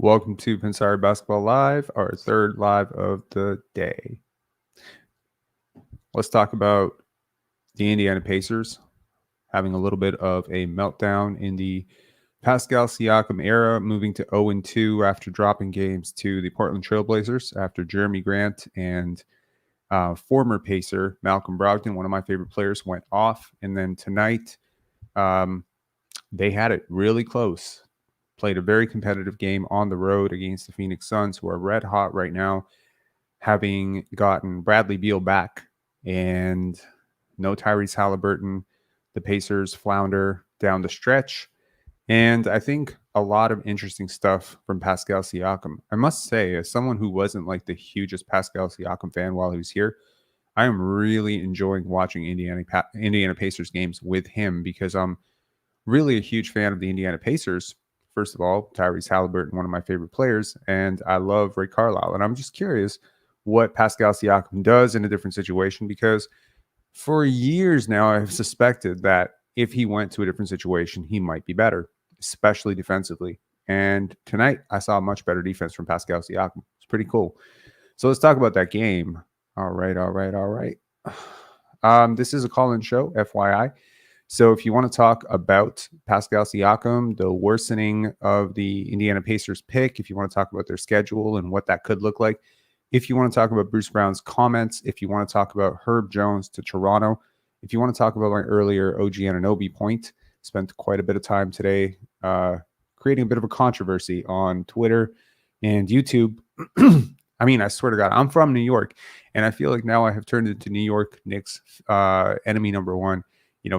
Welcome to Pensari Basketball Live, our third live of the day. Let's talk about the Indiana Pacers having a little bit of a meltdown in the Pascal Siakam era, moving to 0-2 after dropping games to the Portland Trailblazers after Jeremy Grant and former Pacer Malcolm Brogdon, one of my favorite players, went off. And then tonight, they had it really close. Played a very competitive game on the road against the Phoenix Suns, who are red hot right now, having gotten Bradley Beal back and no Tyrese Halliburton. The Pacers flounder down the stretch. And I think a lot of interesting stuff from Pascal Siakam. I must say, as someone who wasn't like the hugest Pascal Siakam fan while he was here, I am really enjoying watching Indiana Pacers games with him because I'm really a huge fan of the Indiana Pacers. First of all, Tyrese Halliburton, one of my favorite players, and I love Ray Carlisle. And I'm just curious what Pascal Siakam does in a different situation because for years now, I've suspected that if he went to a different situation, he might be better, especially defensively. And tonight, I saw much better defense from Pascal Siakam. It's pretty cool. So let's talk about that game. All right. This is a call-in show, FYI. So if you want to talk about Pascal Siakam, the worsening of the Indiana Pacers pick, if you want to talk about their schedule and what that could look like, if you want to talk about Bruce Brown's comments, if you want to talk about Herb Jones to Toronto, if you want to talk about my earlier OG Anunoby point, spent quite a bit of time today creating a bit of a controversy on Twitter and YouTube. I mean, I swear to God, I'm from New York, and I feel like now I have turned into New York Knicks enemy number one.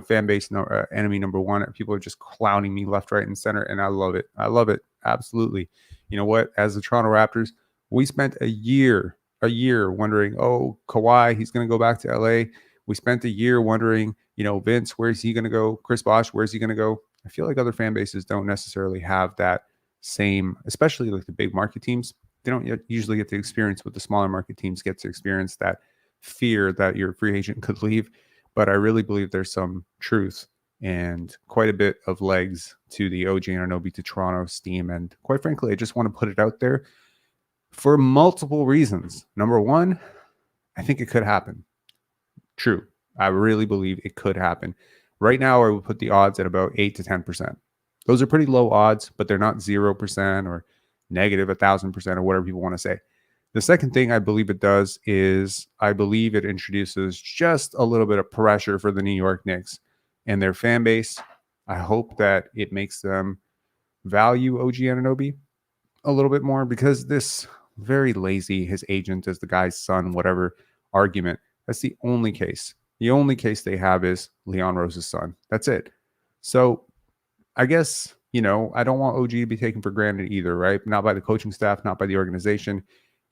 Fan base enemy number one. People are just clowning me left, right, and center, and I love it. I love it. Absolutely. You know what? As the Toronto Raptors, we spent a year wondering, oh, Kawhi, he's going to go back to LA. We spent a year wondering, Vince, where's he going to go? Chris Bosh, where's he going to go? I feel like other fan bases don't necessarily have that same, especially like the big market teams. They don't usually get to experience what the smaller market teams get to experience, that fear that your free agent could leave. But I really believe there's some truth and quite a bit of legs to the OG Anunoby to Toronto steam. And quite frankly, I just want to put it out there for multiple reasons. Number one, I think it could happen. True. I really believe it could happen. Right now, I would put the odds at about 8 to 10%. Those are pretty low odds, but they're not 0% or negative 1,000% or whatever people want to say. The second thing I believe it does is I believe it introduces just a little bit of pressure for the New York Knicks and their fan base. I hope that it makes them value OG Anunoby a little bit more because this very lazy, his agent is the guy's son, whatever argument. That's the only case. The only case they have is Leon Rose's son. That's it. So I guess, I don't want OG to be taken for granted either, right? Not by the coaching staff, not by the organization.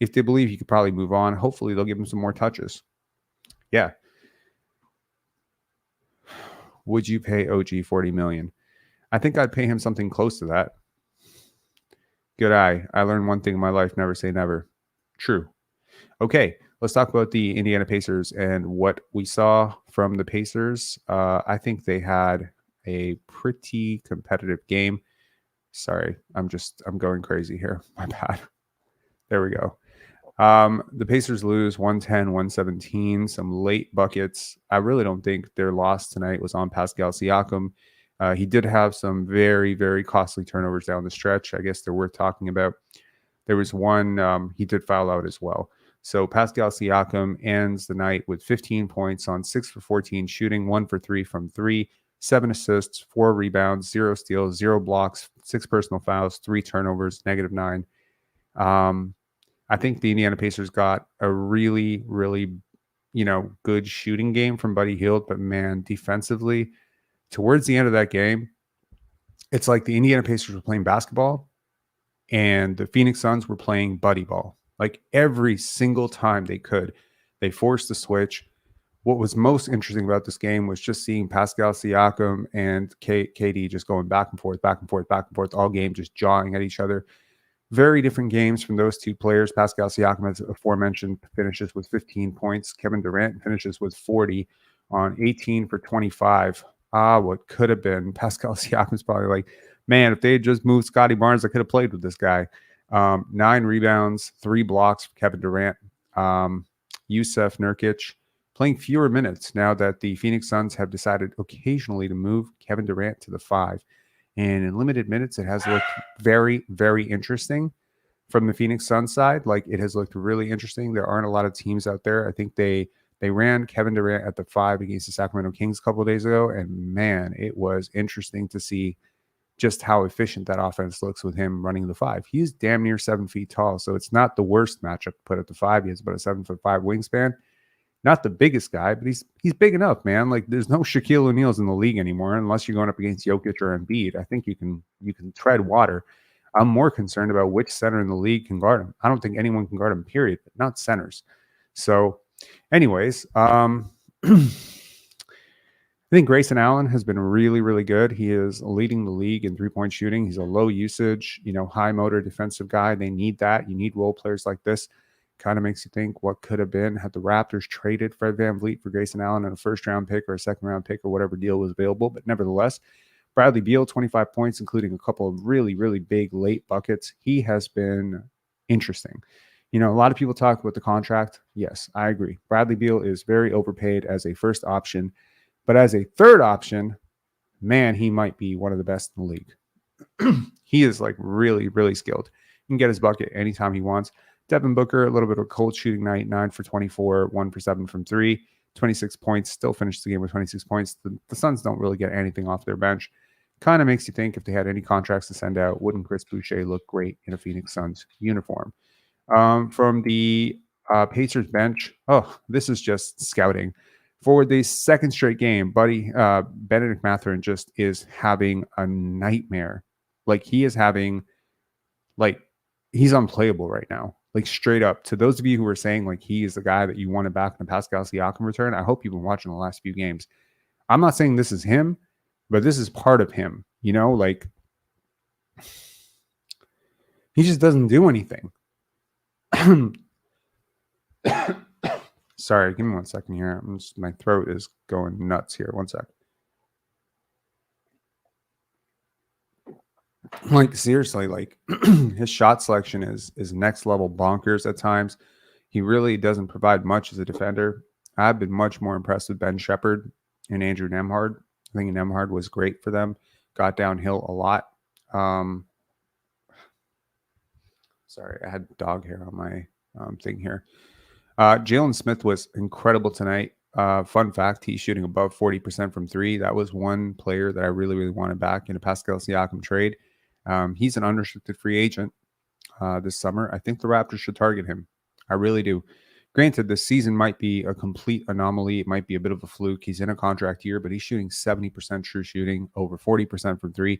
If they believe he could probably move on, hopefully they'll give him some more touches. Yeah. Would you pay OG $40 million? I think I'd pay him something close to that. Good eye. I learned one thing in my life, never say never. True. Okay, let's talk about the Indiana Pacers and what we saw from the Pacers. I think they had a pretty competitive game. Sorry, I'm going crazy here. My bad. There we go. The Pacers lose 110-117, some late buckets. I really don't think their loss tonight was on Pascal Siakam. He did have some very, very costly turnovers down the stretch. I guess they're worth talking about. There was one, he did foul out as well. So Pascal Siakam ends the night with 15 points on 6 for 14 shooting, 1 for 3 from 3, 7 assists, 4 rebounds, 0 steals, 0 blocks, 6 personal fouls, 3 turnovers, -9. I think the Indiana Pacers got a really, really, good shooting game from Buddy Hield, but man, defensively, towards the end of that game, it's like the Indiana Pacers were playing basketball and the Phoenix Suns were playing buddy ball. Like every single time they could, they forced the switch. What was most interesting about this game was just seeing Pascal Siakam and KD just going back and forth, all game, just jawing at each other. Very different games from those two players. Pascal Siakam, as aforementioned, finishes with 15 points. Kevin Durant finishes with 40 on 18 for 25. What could have been. Pascal Siakam's probably like, man, if they had just moved Scotty Barnes, I could have played with this guy. 9 rebounds, 3 blocks for Kevin Durant. Yusef Nurkic playing fewer minutes now that the Phoenix Suns have decided occasionally to move Kevin Durant to the 5. And in limited minutes, it has looked very, very interesting from the Phoenix Suns side. Like, it has looked really interesting. There aren't a lot of teams out there. I think they ran Kevin Durant at the 5 against the Sacramento Kings a couple of days ago. And man, it was interesting to see just how efficient that offense looks with him running the 5. He's damn near 7 feet tall. So it's not the worst matchup to put at the 5. He has about a 7'5" wingspan. Not the biggest guy, but he's big enough, man. Like, there's no Shaquille O'Neal's in the league anymore, unless you're going up against Jokic or Embiid. I think you can tread water. I'm more concerned about which center in the league can guard him. I don't think anyone can guard him, period, but not centers. So, anyways, I think Grayson Allen has been really, really good. He is leading the league in three-point shooting. He's a low usage, high motor defensive guy. They need that. You need role players like this. Kind of makes you think what could have been had the Raptors traded Fred VanVleet for Grayson Allen and a first-round pick or a second-round pick or whatever deal was available. But nevertheless, Bradley Beal, 25 points, including a couple of really, really big late buckets. He has been interesting. A lot of people talk about the contract. Yes, I agree. Bradley Beal is very overpaid as a first option. But as a third option, man, he might be one of the best in the league. He is like really, really skilled. He can get his bucket anytime he wants. Devin Booker, a little bit of a cold shooting night, 9 for 24, 1 for 7 from 3, 26 points, still finished the game with 26 points. The Suns don't really get anything off their bench. Kind of makes you think if they had any contracts to send out, wouldn't Chris Boucher look great in a Phoenix Suns uniform? From the Pacers bench, this is just scouting. For the second straight game, Benedict Mathurin just is having a nightmare. Like, he's unplayable right now. Like, straight up. To those of you who are saying, like, he is the guy that you wanted back in the Pascal Siakam return, I hope you've been watching the last few games. I'm not saying this is him, but this is part of him. Like, he just doesn't do anything. Sorry, give me 1 second here. My throat is going nuts here. 1 sec. Like, seriously, like, his shot selection is next level bonkers at times. He really doesn't provide much as a defender. I've been much more impressed with Ben Shepherd and Andrew Nembhard. I think Nembhard was great for them. Got downhill a lot. Sorry, I had dog hair on my thing here. Jalen Smith was incredible tonight. Fun fact, he's shooting above 40% from 3. That was one player that I really, really wanted back in a Pascal Siakam trade. He's an unrestricted free agent this summer. I think the Raptors should target him. I really do. Granted, this season might be a complete anomaly. It might be a bit of a fluke. He's in a contract year, but he's shooting 70% true shooting, over 40% from 3.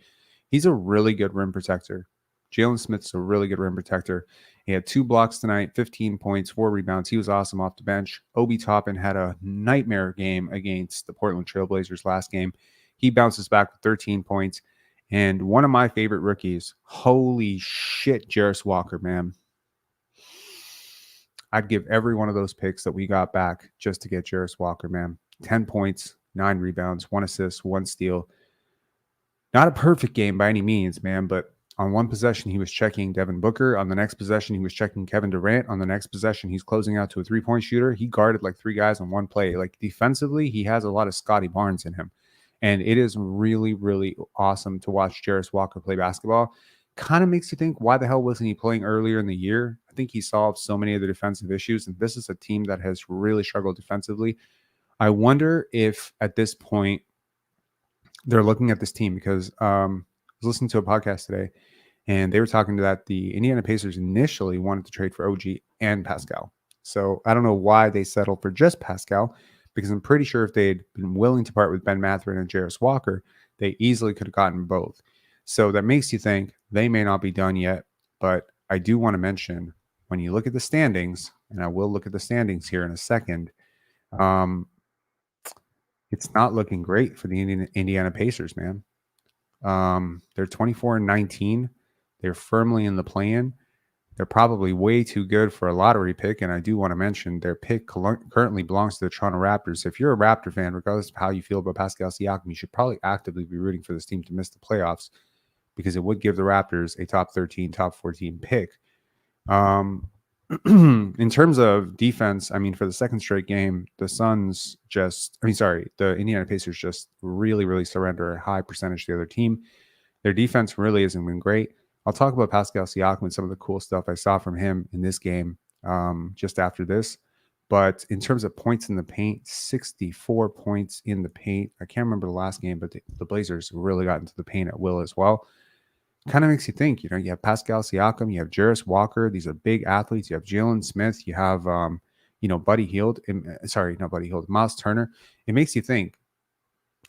He's a really good rim protector. Jalen Smith's a really good rim protector. He had 2 blocks tonight, 15 points, 4 rebounds. He was awesome off the bench. Obi Toppin had a nightmare game against the Portland Trailblazers last game. He bounces back with 13 points. And one of my favorite rookies, holy shit, Jarris Walker, man. I'd give every one of those picks that we got back just to get Jarris Walker, man. 10 points, 9 rebounds, 1 assist, 1 steal. Not a perfect game by any means, man, but on one possession, he was checking Devin Booker. On the next possession, he was checking Kevin Durant. On the next possession, he's closing out to a 3-point shooter. He guarded like 3 guys on one play. Like, defensively, he has a lot of Scotty Barnes in him. And it is really, really awesome to watch Jarris Walker play basketball. Kind of makes you think, why the hell wasn't he playing earlier in the year? I think he solved so many of the defensive issues. And this is a team that has really struggled defensively. I wonder if at this point they're looking at this team, because I was listening to a podcast today and they were talking to that the Indiana Pacers initially wanted to trade for OG and Pascal. So I don't know why they settled for just Pascal, because I'm pretty sure if they had been willing to part with Ben Mathurin and Jarris Walker, they easily could have gotten both. So that makes you think they may not be done yet. But I do want to mention, when you look at the standings, and I will look at the standings here in a second, it's not looking great for the Indiana Pacers, man. They're 24-19. They're firmly in the play-in. They're probably way too good for a lottery pick, and I do want to mention their pick currently belongs to the Toronto Raptors. If you're a Raptor fan, regardless of how you feel about Pascal Siakam, you should probably actively be rooting for this team to miss the playoffs, because it would give the Raptors a top 13, top 14 pick. In terms of defense, I mean, for the second straight game, the Indiana Pacers just really, really surrender a high percentage to the other team. Their defense really hasn't been great. I'll talk about Pascal Siakam and some of the cool stuff I saw from him in this game just after this. But in terms of points in the paint, 64 points in the paint. I can't remember the last game, but the Blazers really got into the paint at will as well. Kind of makes you think, you have Pascal Siakam, you have Jarris Walker. These are big athletes. You have Jalen Smith. You have, Buddy Hield. Sorry, not Buddy Hield. Miles Turner. It makes you think,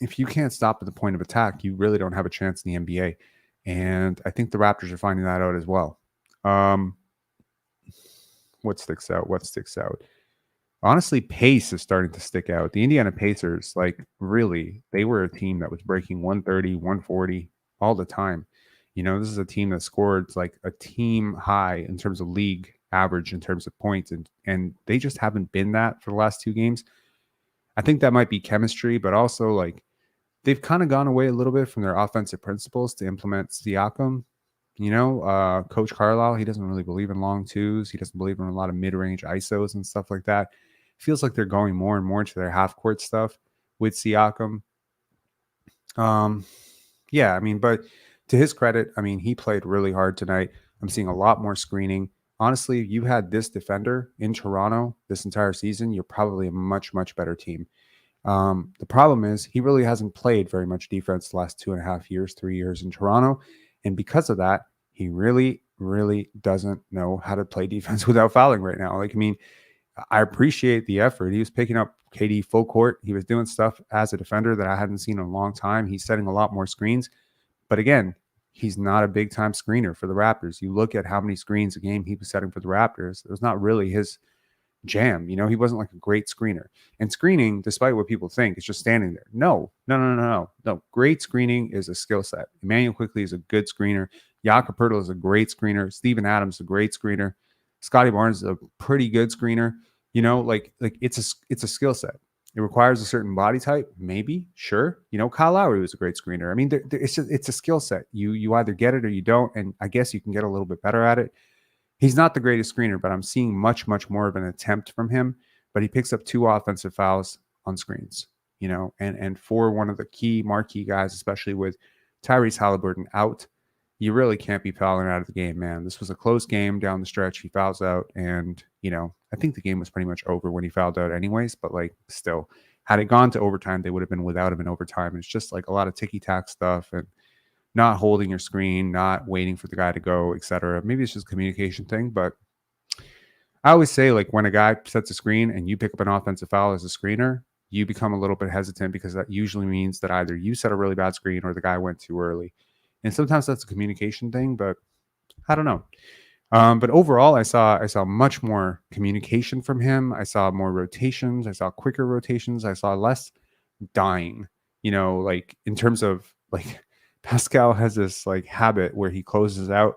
if you can't stop at the point of attack, you really don't have a chance in the NBA. And I think the Raptors are finding that out as well. What sticks out? Honestly, pace is starting to stick out. The Indiana Pacers, really, they were a team that was breaking 130, 140 all the time. This is a team that scored like a team high in terms of league average in terms of points, and they just haven't been that for the last two games. I think that might be chemistry, but also they've kind of gone away a little bit from their offensive principles to implement Siakam. Coach Carlisle, he doesn't really believe in long twos. He doesn't believe in a lot of mid-range ISOs and stuff like that. Feels like they're going more and more to their half-court stuff with Siakam. But to his credit, he played really hard tonight. I'm seeing a lot more screening. Honestly, if you had this defender in Toronto this entire season, you're probably a much, much better team. The problem is he really hasn't played very much defense the last 2.5 years, 3 years in Toronto. And because of that, he really, really doesn't know how to play defense without fouling right now. I appreciate the effort. He was picking up KD full court. He was doing stuff as a defender that I hadn't seen in a long time. He's setting a lot more screens. But again, he's not a big-time screener for the Raptors. You look at how many screens a game he was setting for the Raptors. It was not really his jam. He wasn't like a great screener. And screening, despite what people think, is just standing there. No. Great screening is a skill set. Emmanuel Quickley is a good screener. Jakob Poeltl is a great screener. Steven Adams is a great screener. Scotty Barnes is a pretty good screener. It's a skill set. It requires a certain body type, maybe, sure. Kyle Lowry was a great screener. It's a skill set. You either get it or you don't, and I guess you can get a little bit better at it. He's not the greatest screener, but I'm seeing much, much more of an attempt from him. But he picks up 2 offensive fouls on screens, and for one of the key marquee guys, especially with Tyrese Halliburton out, you really can't be fouling out of the game, man. This was a close game down the stretch. He fouls out, and I think the game was pretty much over when he fouled out anyways, but still, had it gone to overtime, they would have been without him in overtime. It's just a lot of ticky-tack stuff and not holding your screen, not waiting for the guy to go, etc. Maybe it's just a communication thing, but I always say when a guy sets a screen and you pick up an offensive foul as a screener, you become a little bit hesitant because that usually means that either you set a really bad screen or the guy went too early. And sometimes that's a communication thing, but I don't know. But overall, I saw much more communication from him. I saw more rotations. I saw quicker rotations. I saw less dying, in terms of Pascal has this habit where he closes out,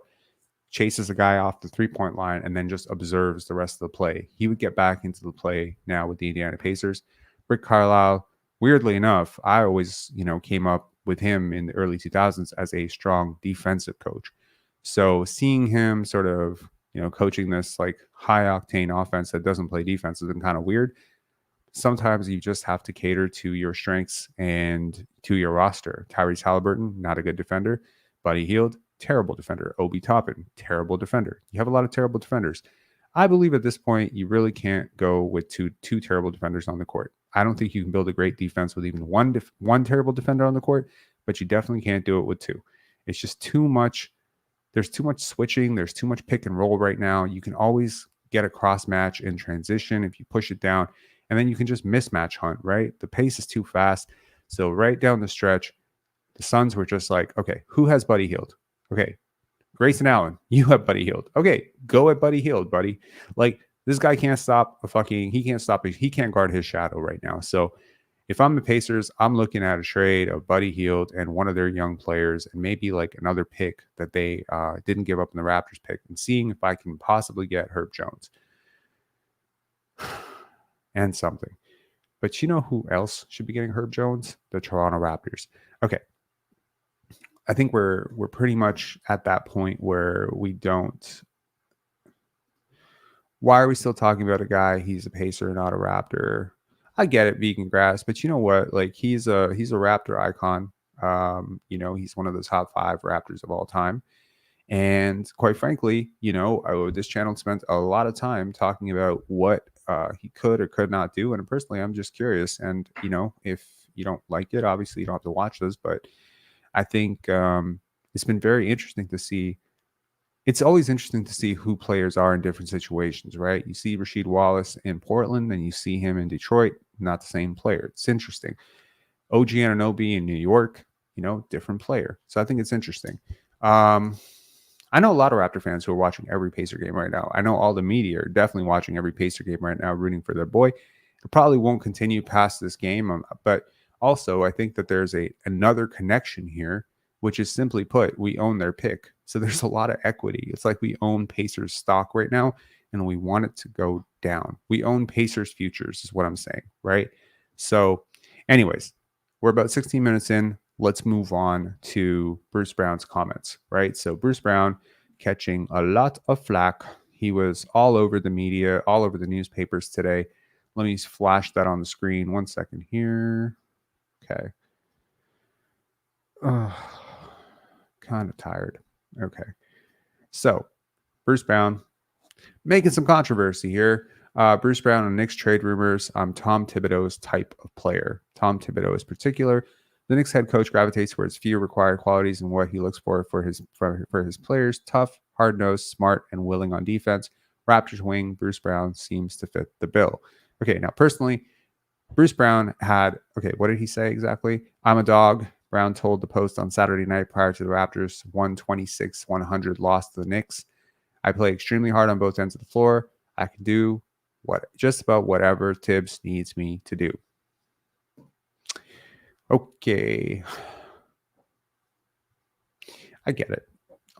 chases a guy off the 3-point line, and then just observes the rest of the play. He would get back into the play now with the Indiana Pacers. Rick Carlisle, weirdly enough, I always, came up with him in the early 2000s as a strong defensive coach. So seeing him sort of, coaching this high octane offense that doesn't play defense has been kind of weird. Sometimes you just have to cater to your strengths and to your roster. Tyrese Halliburton, not a good defender. Buddy Hield, terrible defender. Obi Toppin, terrible defender. You have a lot of terrible defenders. I believe at this point, you really can't go with two terrible defenders on the court. I don't think you can build a great defense with even one terrible defender on the court, but you definitely can't do it with 2. It's just too much. There's too much switching. There's too much pick and roll right now. You can always get a cross match in transition if you push it down, and then you can just mismatch hunt, right? The pace is too fast. So right down the stretch, the Suns were just okay, who has Buddy Hield? Okay, Grayson Allen, you have Buddy Hield. Okay, go at Buddy Hield, buddy. This guy can't stop he can't guard his shadow right now. So if I'm the Pacers, I'm looking at a trade of Buddy Hield and one of their young players and maybe another pick that they didn't give up in the Raptors pick, and seeing if I can possibly get Herb Jones and something. But you know who else should be getting Herb Jones? The Toronto Raptors. Okay. I think we're pretty much at that point where we don't. Why are we still talking about a guy? He's a Pacer, not a Raptor. I get it, vegan grass, but you know what? Like he's a Raptor icon. He's one of the top 5 Raptors of all time. And quite frankly, this channel spent a lot of time talking about what he could or could not do. And personally, I'm just curious. And if you don't like it, obviously you don't have to watch this. But I think it's been very interesting to see. It's always interesting to see who players are in different situations, right? You see Rasheed Wallace in Portland, and you see him in Detroit. Not the same player. It's interesting. OG Anunoby in New York, different player. So I think it's interesting. I know a lot of Raptor fans who are watching every Pacer game right now. I know all the media are definitely watching every Pacer game right now, rooting for their boy. It probably won't continue past this game, but also I think that there's another connection here, which is simply put, we own their pick. So there's a lot of equity. It's like we own Pacers stock right now, and we want it to go down. We own Pacers futures, is what I'm saying, right? So, anyways, we're about 16 minutes in. Let's move on to Bruce Brown's comments, right? So Bruce Brown catching a lot of flack. He was all over the media, all over the newspapers today. Let me flash that on the screen. 1 second here. Okay. Kind of tired. Okay. So Bruce Brown making some controversy here. Bruce Brown and Knicks trade rumors. I'm Tom Thibodeau's type of player. Tom Thibodeau is particular. The Knicks head coach gravitates towards few required qualities and what he looks for his players: tough, hard-nosed, smart, and willing on defense. Raptors wing Bruce Brown seems to fit the bill. Okay, now personally, Bruce Brown had, what did he say exactly? I'm a dog. Brown told the Post on Saturday night prior to the Raptors 126-100 loss to the Knicks. I play extremely hard on both ends of the floor. I can do just about whatever Tibbs needs me to do. Okay. I get it.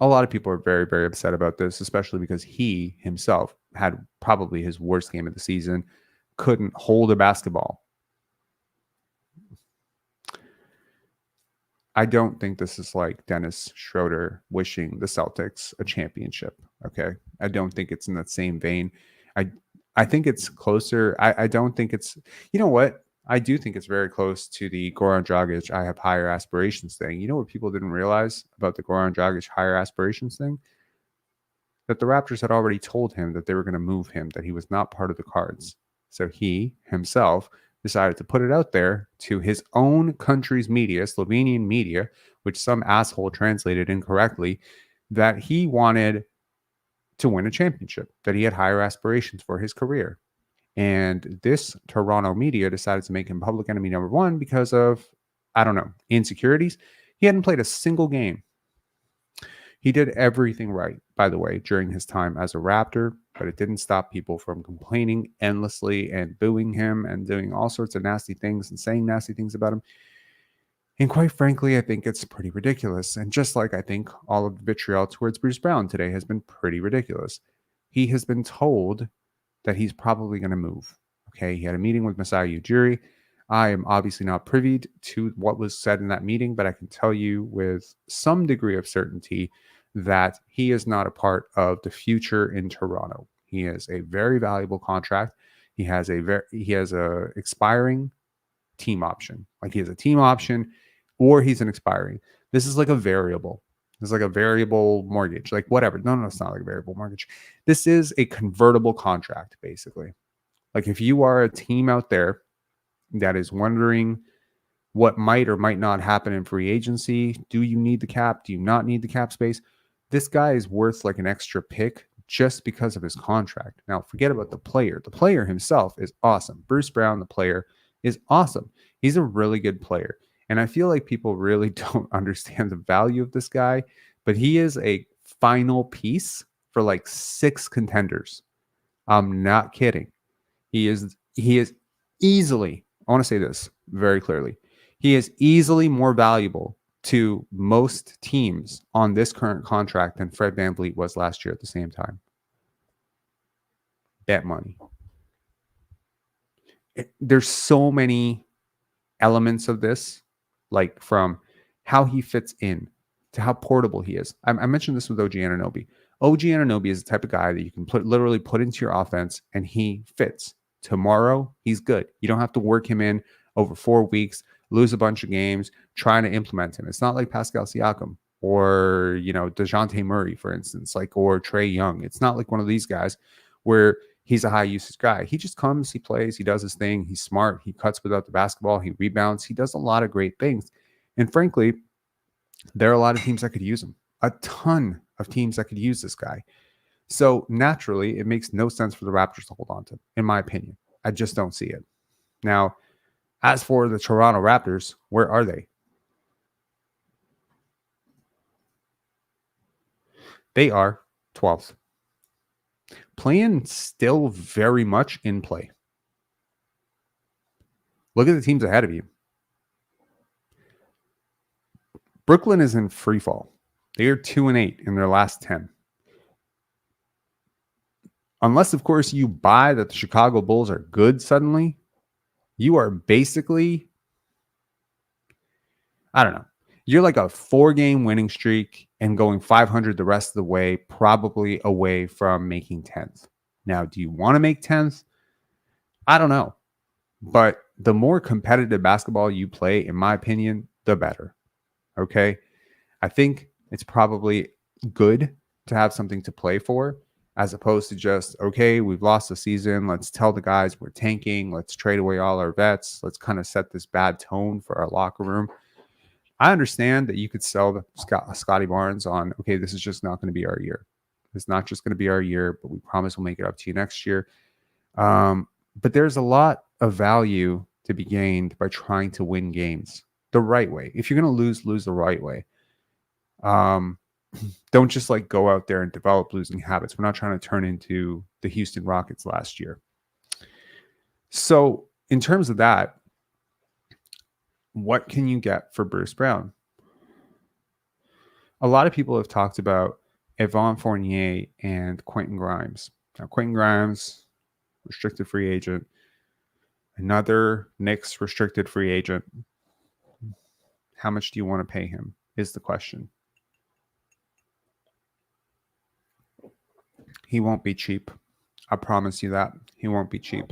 A lot of people are very, very upset about this, especially because he himself had probably his worst game of the season, couldn't hold a basketball. I don't think this is like Dennis Schroeder wishing the Celtics a championship. Okay. I don't think it's in that same vein. I think it's closer. I don't think it's, you know what? I do think it's very close to the Goran Dragic I have higher aspirations thing. You know what people didn't realize about the Goran Dragic higher aspirations thing? That the Raptors had already told him that they were going to move him, that he was not part of the cards. So he himself decided to put it out there to his own country's media, Slovenian media, which some asshole translated incorrectly, that he wanted to win a championship, that he had higher aspirations for his career. And this Toronto media decided to make him public enemy number 1 because of, I don't know, insecurities. He hadn't played a single game. He did everything right, by the way, during his time as a Raptor, but it didn't stop people from complaining endlessly and booing him and doing all sorts of nasty things and saying nasty things about him. And quite frankly, I think it's pretty ridiculous. And just like I think all of the vitriol towards Bruce Brown today has been pretty ridiculous. He has been told that he's probably going to move. Okay, he had a meeting with Masai Ujiri. I am obviously not privy to what was said in that meeting, but I can tell you with some degree of certainty that he is not a part of the future in Toronto. He has a very valuable contract. He has a expiring team option. Like he has a team option or he's an expiring. This is like a variable. It's like a variable mortgage, like whatever. No, it's not like a variable mortgage. This is a convertible contract, basically. Like if you are a team out there that is wondering what might or might not happen in free agency, do you need the cap? Do you not need the cap space? This guy is worth like an extra pick just because of his contract. Now, forget about the player. The player himself is awesome. Bruce Brown, the player, is awesome. He's a really good player. And I feel like people really don't understand the value of this guy, but he is a final piece for like 6 contenders. I'm not kidding. He is easily, I want to say this very clearly. He is easily more valuable to most teams on this current contract than Fred VanVleet was last year at the same time. Bet money. There's so many elements of this, like from how he fits in, to how portable he is. I mentioned this with OG Anunoby. OG Anunoby is the type of guy that you can literally put into your offense and he fits. Tomorrow, he's good. You don't have to work him in over 4 weeks, lose a bunch of games, trying to implement him. It's not like Pascal Siakam or, DeJounte Murray, for instance, or Trae Young. It's not like one of these guys where he's a high usage guy. He just comes, he plays, he does his thing. He's smart. He cuts without the basketball. He rebounds. He does a lot of great things. And frankly, there are a lot of teams that could use him. A ton of teams that could use this guy. So naturally, it makes no sense for the Raptors to hold on to him, in my opinion. I just don't see it. Now, as for the Toronto Raptors, where are they? They are 12th. Play-in still very much in play. Look at the teams ahead of you. Brooklyn is in free fall. They are 2-8 in their last 10. Unless, of course, you buy that the Chicago Bulls are good suddenly, you are basically, I don't know. You're like a 4-game winning streak and going 500 the rest of the way, probably away from making 10th. Now, do you want to make 10th? I don't know. But the more competitive basketball you play, in my opinion, the better. Okay? I think it's probably good to have something to play for as opposed to just, okay, we've lost the season. Let's tell the guys we're tanking. Let's trade away all our vets. Let's kind of set this bad tone for our locker room. I understand that you could sell Scotty Barnes on, okay, this is just not going to be our year. It's not just going to be our year, but we promise we'll make it up to you next year. But there's a lot of value to be gained by trying to win games the right way. If you're going to lose the right way. Don't just go out there and develop losing habits. We're not trying to turn into the Houston Rockets last year. So in terms of that, what can you get for Bruce Brown? A lot of people have talked about Evan Fournier and Quentin Grimes. Now, Quentin Grimes, restricted free agent. Another Knicks restricted free agent. How much do you want to pay him is the question. He won't be cheap. I promise you that. He won't be cheap.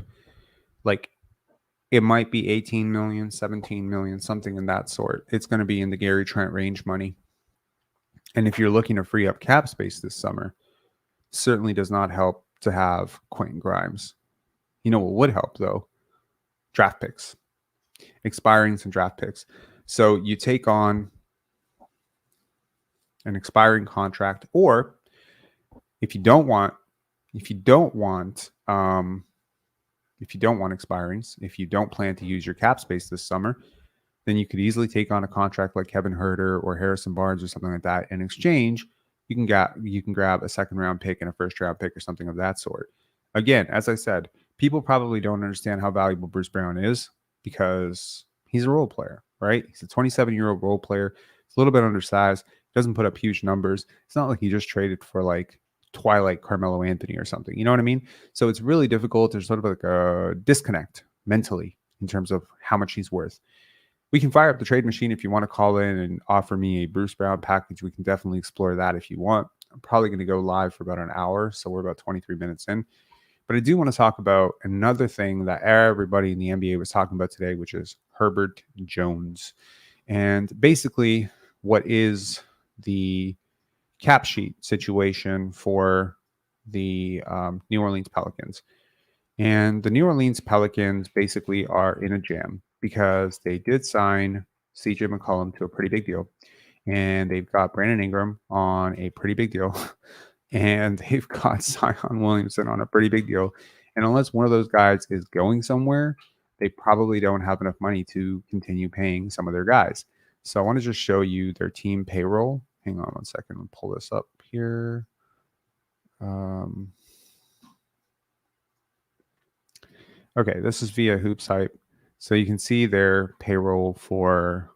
It might be 18 million, 17 million, something in that sort. It's going to be in the Gary Trent range money. And if you're looking to free up cap space this summer, certainly does not help to have Quentin Grimes. You know what would help, though? Draft picks. Expirings and draft picks. So you take on an expiring contract, or if you don't want expirings, if you don't plan to use your cap space this summer, then you could easily take on a contract like Kevin Huerter or Harrison Barnes or something like that. In exchange, you can grab a second round pick and a first round pick or something of that sort. Again, as I said, people probably don't understand how valuable Bruce Brown is because he's a role player, right? He's a 27-year-old role player. He's a little bit undersized. Doesn't put up huge numbers. It's not like he just traded for Twilight Carmelo Anthony or something. You know what I mean? So it's really difficult. There's sort of a disconnect mentally in terms of how much he's worth. We can fire up the trade machine if you want to call in and offer me a Bruce Brown package. We can definitely explore that if you want. I'm probably going to go live for about an hour, so we're about 23 minutes in. But I do want to talk about another thing that everybody in the NBA was talking about today, which is Herbert Jones. And basically, what is the cap sheet situation for the New Orleans Pelicans? And the New Orleans Pelicans basically are in a jam because they did sign CJ McCollum to a pretty big deal. And they've got Brandon Ingram on a pretty big deal. And they've got Zion Williamson on a pretty big deal. And unless one of those guys is going somewhere, they probably don't have enough money to continue paying some of their guys. So I want to just show you their team payroll. Hang on one second. I'll pull this up here. Okay, this is via Hoops Hype. So you can see their payroll for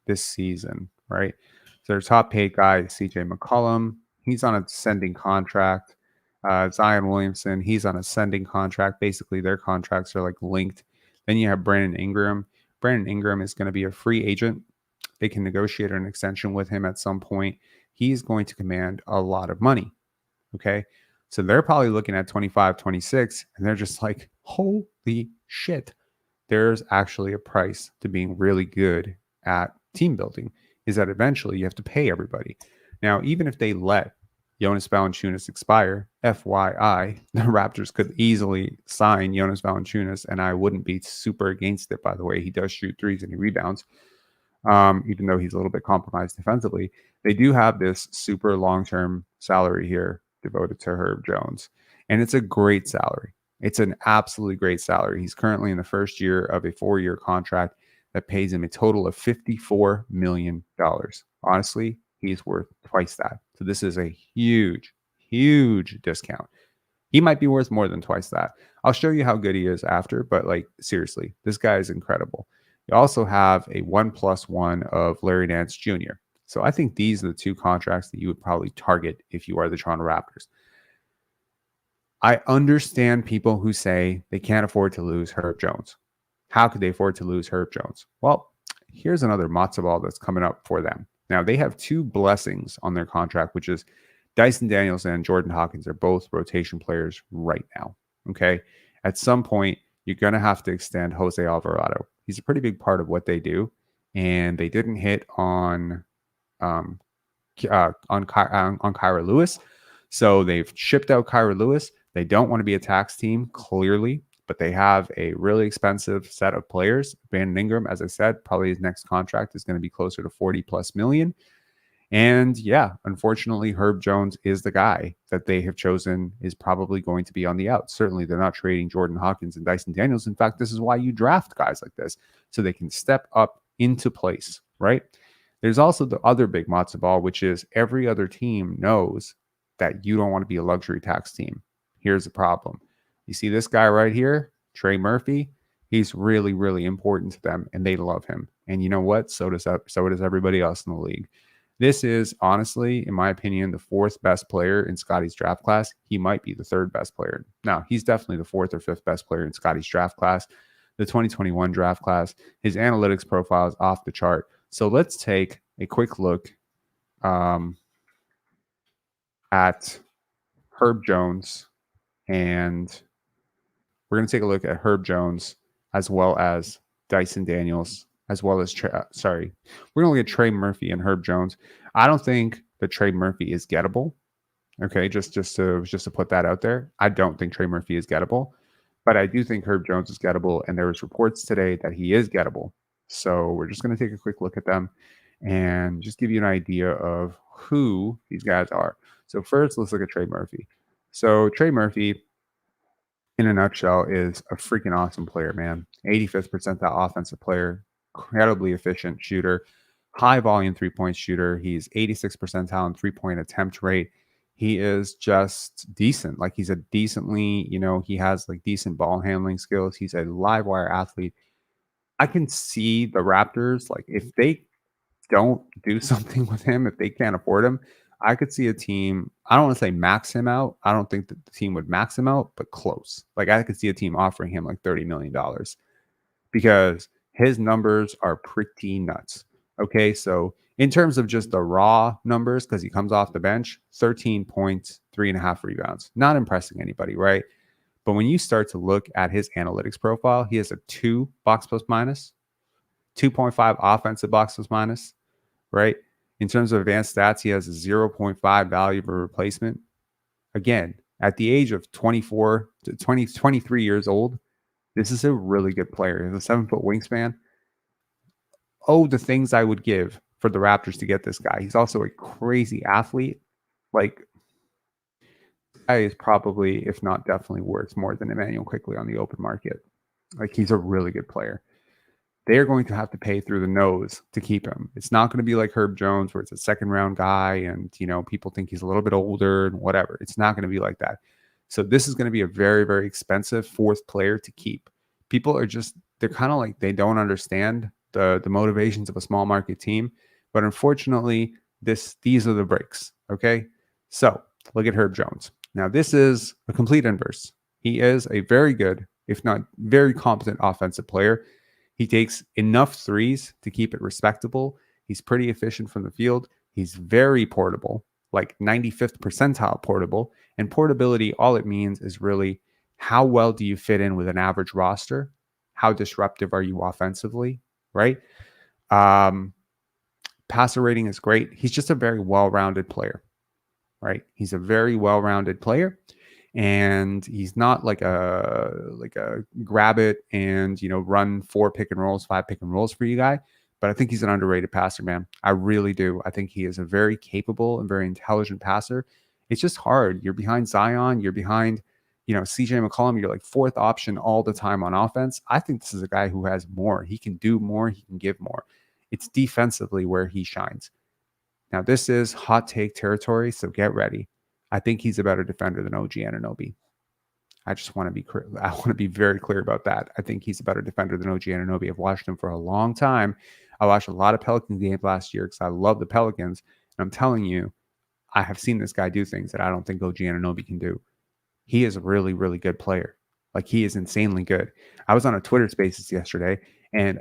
this season, right? So their top paid guy is CJ McCollum. He's on a ascending contract. Zion Williamson, he's on a ascending contract. Basically, their contracts are linked. Then you have Brandon Ingram. Brandon Ingram is going to be a free agent they can negotiate an extension with him at some point, he's going to command a lot of money. Okay. So they're probably looking at 25, 26, and they're just like, holy shit. There's actually a price to being really good at team building, is that eventually you have to pay everybody. Now, even if they let Jonas Valanciunas expire, FYI, the Raptors could easily sign Jonas Valanciunas, and I wouldn't be super against it, by the way. He does shoot threes and he rebounds, even though he's a little bit compromised defensively. They do have this super long-term salary here devoted to Herb Jones, and it's a great salary. It's an absolutely great salary. He's currently in the first year of a 4-year contract that pays him a total of $54 million. Honestly, he's worth twice that. So this is a huge, huge discount. He might be worth more than twice that. I'll show you how good he is after, but like seriously, this guy is incredible. You also have a 1+1 of Larry Nance Jr. So I think these are the two contracts that you would probably target if you are the Toronto Raptors. I understand people who say they can't afford to lose Herb Jones. How could they afford to lose Herb Jones? Well, here's another matzo ball that's coming up for them. Now, they have two blessings on their contract, which is Dyson Daniels and Jordan Hawkins are both rotation players right now. Okay. At some point, you're going to have to extend Jose Alvarado. He's a pretty big part of what they do. And they didn't hit on Kyra Lewis. So they've shipped out Kyra Lewis. They don't want to be a tax team, clearly, but they have a really expensive set of players. Brandon Ingram, as I said, probably his next contract is going to be closer to 40+ million. And yeah, unfortunately, Herb Jones is the guy that they have chosen is probably going to be on the out. Certainly, they're not trading Jordan Hawkins and Dyson Daniels. In fact, this is why you draft guys like this, so they can step up into place, right? There's also the other big matzo ball, which is every other team knows that you don't want to be a luxury tax team. Here's the problem. You see this guy right here, Trey Murphy. He's really, really important to them, and they love him. And you know what? So does everybody else in the league. This is honestly, in my opinion, the fourth best player in Scotty's draft class. He might be the third best player. Now, he's definitely the fourth or fifth best player in Scotty's draft class, the 2021 draft class. His analytics profile is off the chart. So let's take a quick look at Herb Jones, and we're going to take a look at Herb Jones as well as Dyson Daniels, as well as we're going to look at Trey Murphy and Herb Jones. I don't think that Trey Murphy is gettable. Okay, just to put that out there, I don't think Trey Murphy is gettable, but I do think Herb Jones is gettable, and there was reports today that he is gettable. So we're just going to take a quick look at them and just give you an idea of who these guys are. So first, let's look at Trey Murphy. So Trey Murphy, in a nutshell, is a freaking awesome player, man. 85th percentile offensive player, incredibly efficient shooter, high volume 3-point shooter. He's 86th percentile in 3-point attempt rate. He is just decent. Like, he's a decently, he has like decent ball handling skills. He's a live wire athlete. I can see the Raptors, like, if they don't do something with him, if they can't afford him, I could see a team, I don't want to say max him out. I don't think that the team would max him out, but close. Like, I could see a team offering him like $30 million because his numbers are pretty nuts. Okay, so in terms of just the raw numbers, because he comes off the bench, 13 points, 3.5 rebounds. Not impressing anybody, right? But when you start to look at his analytics profile, he has a 2 box plus minus, 2.5 offensive box plus minus, right? In terms of advanced stats, he has a 0.5 value for replacement. Again, at the age of 23 years old, this is a really good player. He has a 7-foot wingspan. Oh, the things I would give for the Raptors to get this guy. He's also a crazy athlete. Like, this guy is probably, if not definitely, worth more than Emmanuel Quickley on the open market. Like, he's a really good player. They're going to have to pay through the nose to keep him. It's not going to be like Herb Jones, where it's a second-round guy and, people think he's a little bit older and whatever. It's not going to be like that. So this is going to be a very, very expensive fourth player to keep. People are they're kind of like, they don't understand the motivations of a small market team. But unfortunately, these are the breaks. Okay. So look at Herb Jones. Now, this is a complete inverse. He is a very good, if not very competent offensive player. He takes enough threes to keep it respectable. He's pretty efficient from the field. He's very portable, like 95th percentile portable. And portability, all it means is really how well do you fit in with an average roster? How disruptive are you offensively, right? Passer rating is great. He's just a very well-rounded player, right? He's a very well-rounded player, and he's not like a grab it and run 4 pick and rolls, 5 pick and rolls for you guy. But I think he's an underrated passer, man. I really do. I think he is a very capable and very intelligent passer. It's just hard. You're behind Zion. You're behind, CJ McCollum. You're like 4th option all the time on offense. I think this is a guy who has more. He can do more. He can give more. It's defensively where he shines. Now, this is hot take territory, so get ready. I think he's a better defender than OG Anunoby. I just want to be clear. I want to be very clear about that. I think he's a better defender than OG Anunoby. I've watched him for a long time. I watched a lot of Pelicans games last year because I love the Pelicans. And I'm telling you, I have seen this guy do things that I don't think OG Anunoby can do. He is a really, really good player. Like, he is insanely good. I was on a Twitter Spaces today, and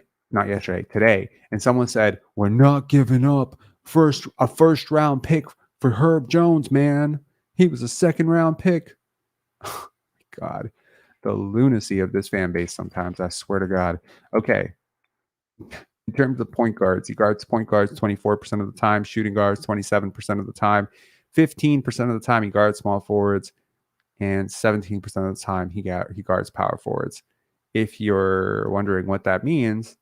someone said, "We're not giving up a first round pick for Herb Jones, man. He was a 2nd round pick." Oh my God, the lunacy of this fan base sometimes, I swear to God. Okay. In terms of point guards, he guards point guards 24% of the time, shooting guards 27% of the time, 15% of the time he guards small forwards, and 17% of the time he guards power forwards. If you're wondering what that means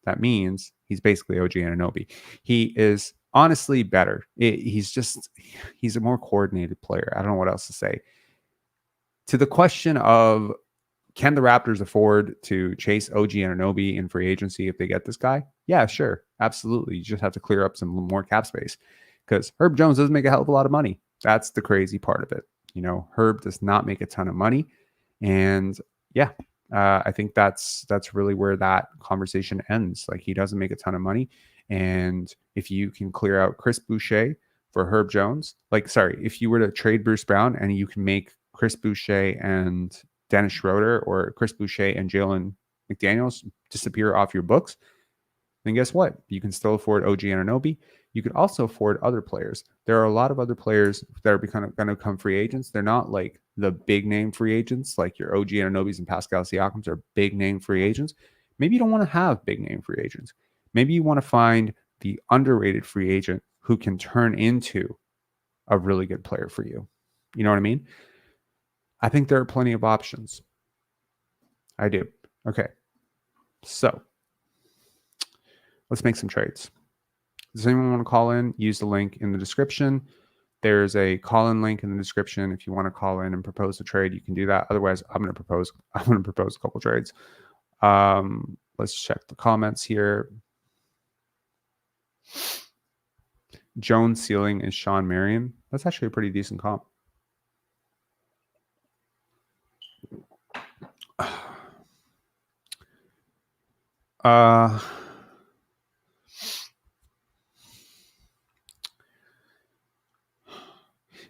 he's basically OG Anunoby. He is honestly better. He's a more coordinated player. I don't know what else to say. To the question of, can the Raptors afford to chase OG Anunoby in free agency if they get this guy? Yeah, sure. Absolutely. You just have to clear up some more cap space because Herb Jones doesn't make a hell of a lot of money. That's the crazy part of it. Herb does not make a ton of money. And yeah, I think that's really where that conversation ends. Like, he doesn't make a ton of money. And if you can clear out Chris Boucher for Herb Jones, if you were to trade Bruce Brown and you can make Chris Boucher and Dennis Schroeder or Chris Boucher and Jalen McDaniels disappear off your books, then guess what? You can still afford OG Anunoby. You could also afford other players. There are a lot of other players that are going to become free agents. They're not like the big name free agents, like your OG Anunobys and Pascal Siakams are big name free agents. Maybe you don't want to have big name free agents. Maybe you want to find the underrated free agent who can turn into a really good player for you. You know what I mean? I think there are plenty of options. I do. Okay. So let's make some trades. Does anyone want to call in? Use the link in the description. There's a call-in link in the description. If you want to call in and propose a trade, you can do that. Otherwise, I'm going to propose a couple trades. Let's check the comments here. Jones ceiling is Sean Marion. That's actually a pretty decent comp.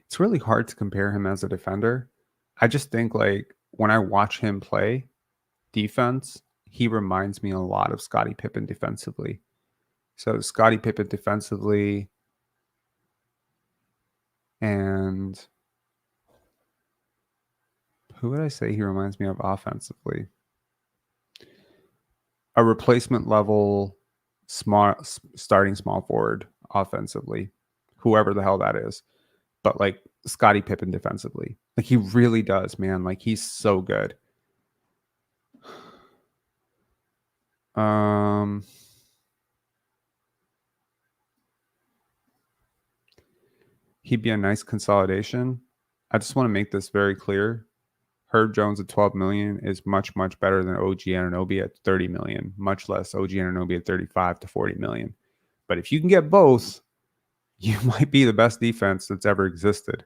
It's really hard to compare him as a defender. I just think, like, when I watch him play defense, he reminds me a lot of Scottie Pippen defensively. So Scottie Pippen defensively, and who would I say he reminds me of offensively? A replacement level starting small forward offensively, whoever the hell that is. But like Scottie Pippen defensively. Like, he really does, man. Like, he's so good. He'd be a nice consolidation. I just want to make this very clear. Herb Jones at $12 million is much, much better than OG Anunoby at $30 million, much less OG Anunoby at $35 to $40 million. But if you can get both, you might be the best defense that's ever existed.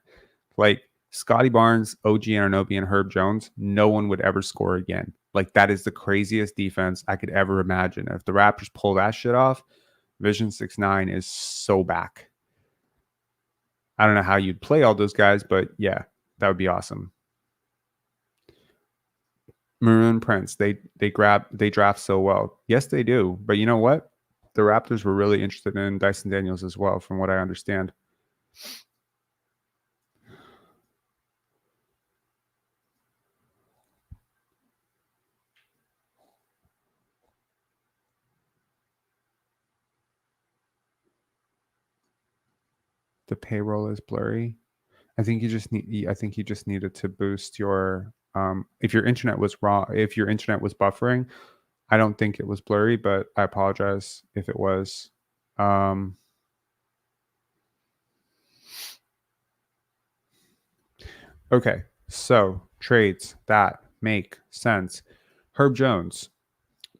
Like, Scotty Barnes, OG Anunoby, and Herb Jones, no one would ever score again. Like, that is the craziest defense I could ever imagine. If the Raptors pull that shit off, Vision 6-9 is so back. I don't know how you'd play all those guys, but yeah, that would be awesome. Maroon Prince, they draft so well. Yes, they do. But you know what? the Raptors were really interested in Dyson Daniels as well, from what I understand. The payroll is blurry. I think you just needed to boost your if your internet was if your internet was buffering. I don't think it was blurry, but I apologize if it was. Um, okay, so trades that make sense. Herb Jones.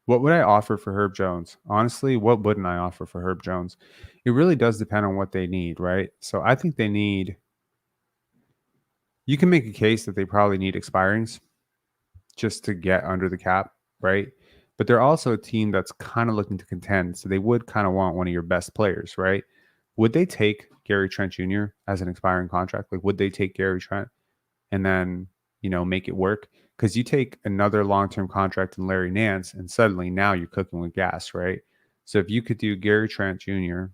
What would I offer for Herb Jones? Honestly, what wouldn't I offer for Herb Jones? It really does depend on what they need, right? So I think they need, you can make a case that they probably need expirings just to get under the cap, right? But they're also a team that's kind of looking to contend. So they would kind of want one of your best players, right? Would they take Gary Trent Jr. as an expiring contract? Like, would they take Gary Trent and then, make it work? Because you take another long-term contract in Larry Nance, and suddenly now you're cooking with gas, right? So if you could do Gary Trent Jr.,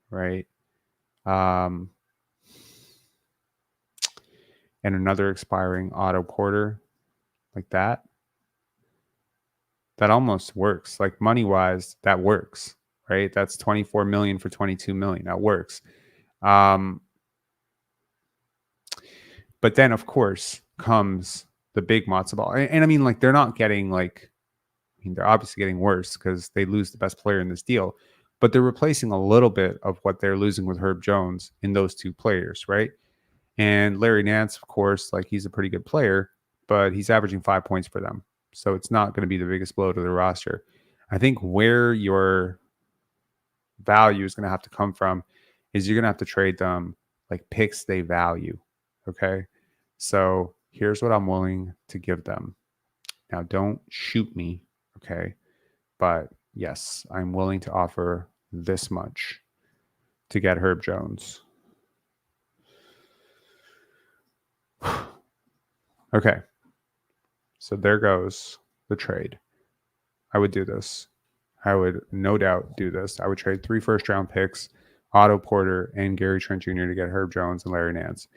right, and another expiring Otto Porter like that, that almost works. Like money-wise, that works, right? That's 24 million for 22 million. That works. But then, of course, comes the big matzo ball. And I mean, like, they're not getting they're obviously getting worse because they lose the best player in this deal, but they're replacing a little bit of what they're losing with Herb Jones in those two players, right? And Larry Nance, of course, like, he's a pretty good player, but he's averaging 5 points for them. So it's not going to be the biggest blow to the roster. I think where your value is going to have to come from is you're going to have to trade them like picks they value. Okay. So here's what I'm willing to give them. Now, don't shoot me. Okay. But yes, I'm willing to offer this much to get Herb Jones. Okay. So there goes the trade. I would do this. I would no doubt do this. I would trade 3 first-round picks, Otto Porter, and Gary Trent Jr. to get Herb Jones and Larry Nance.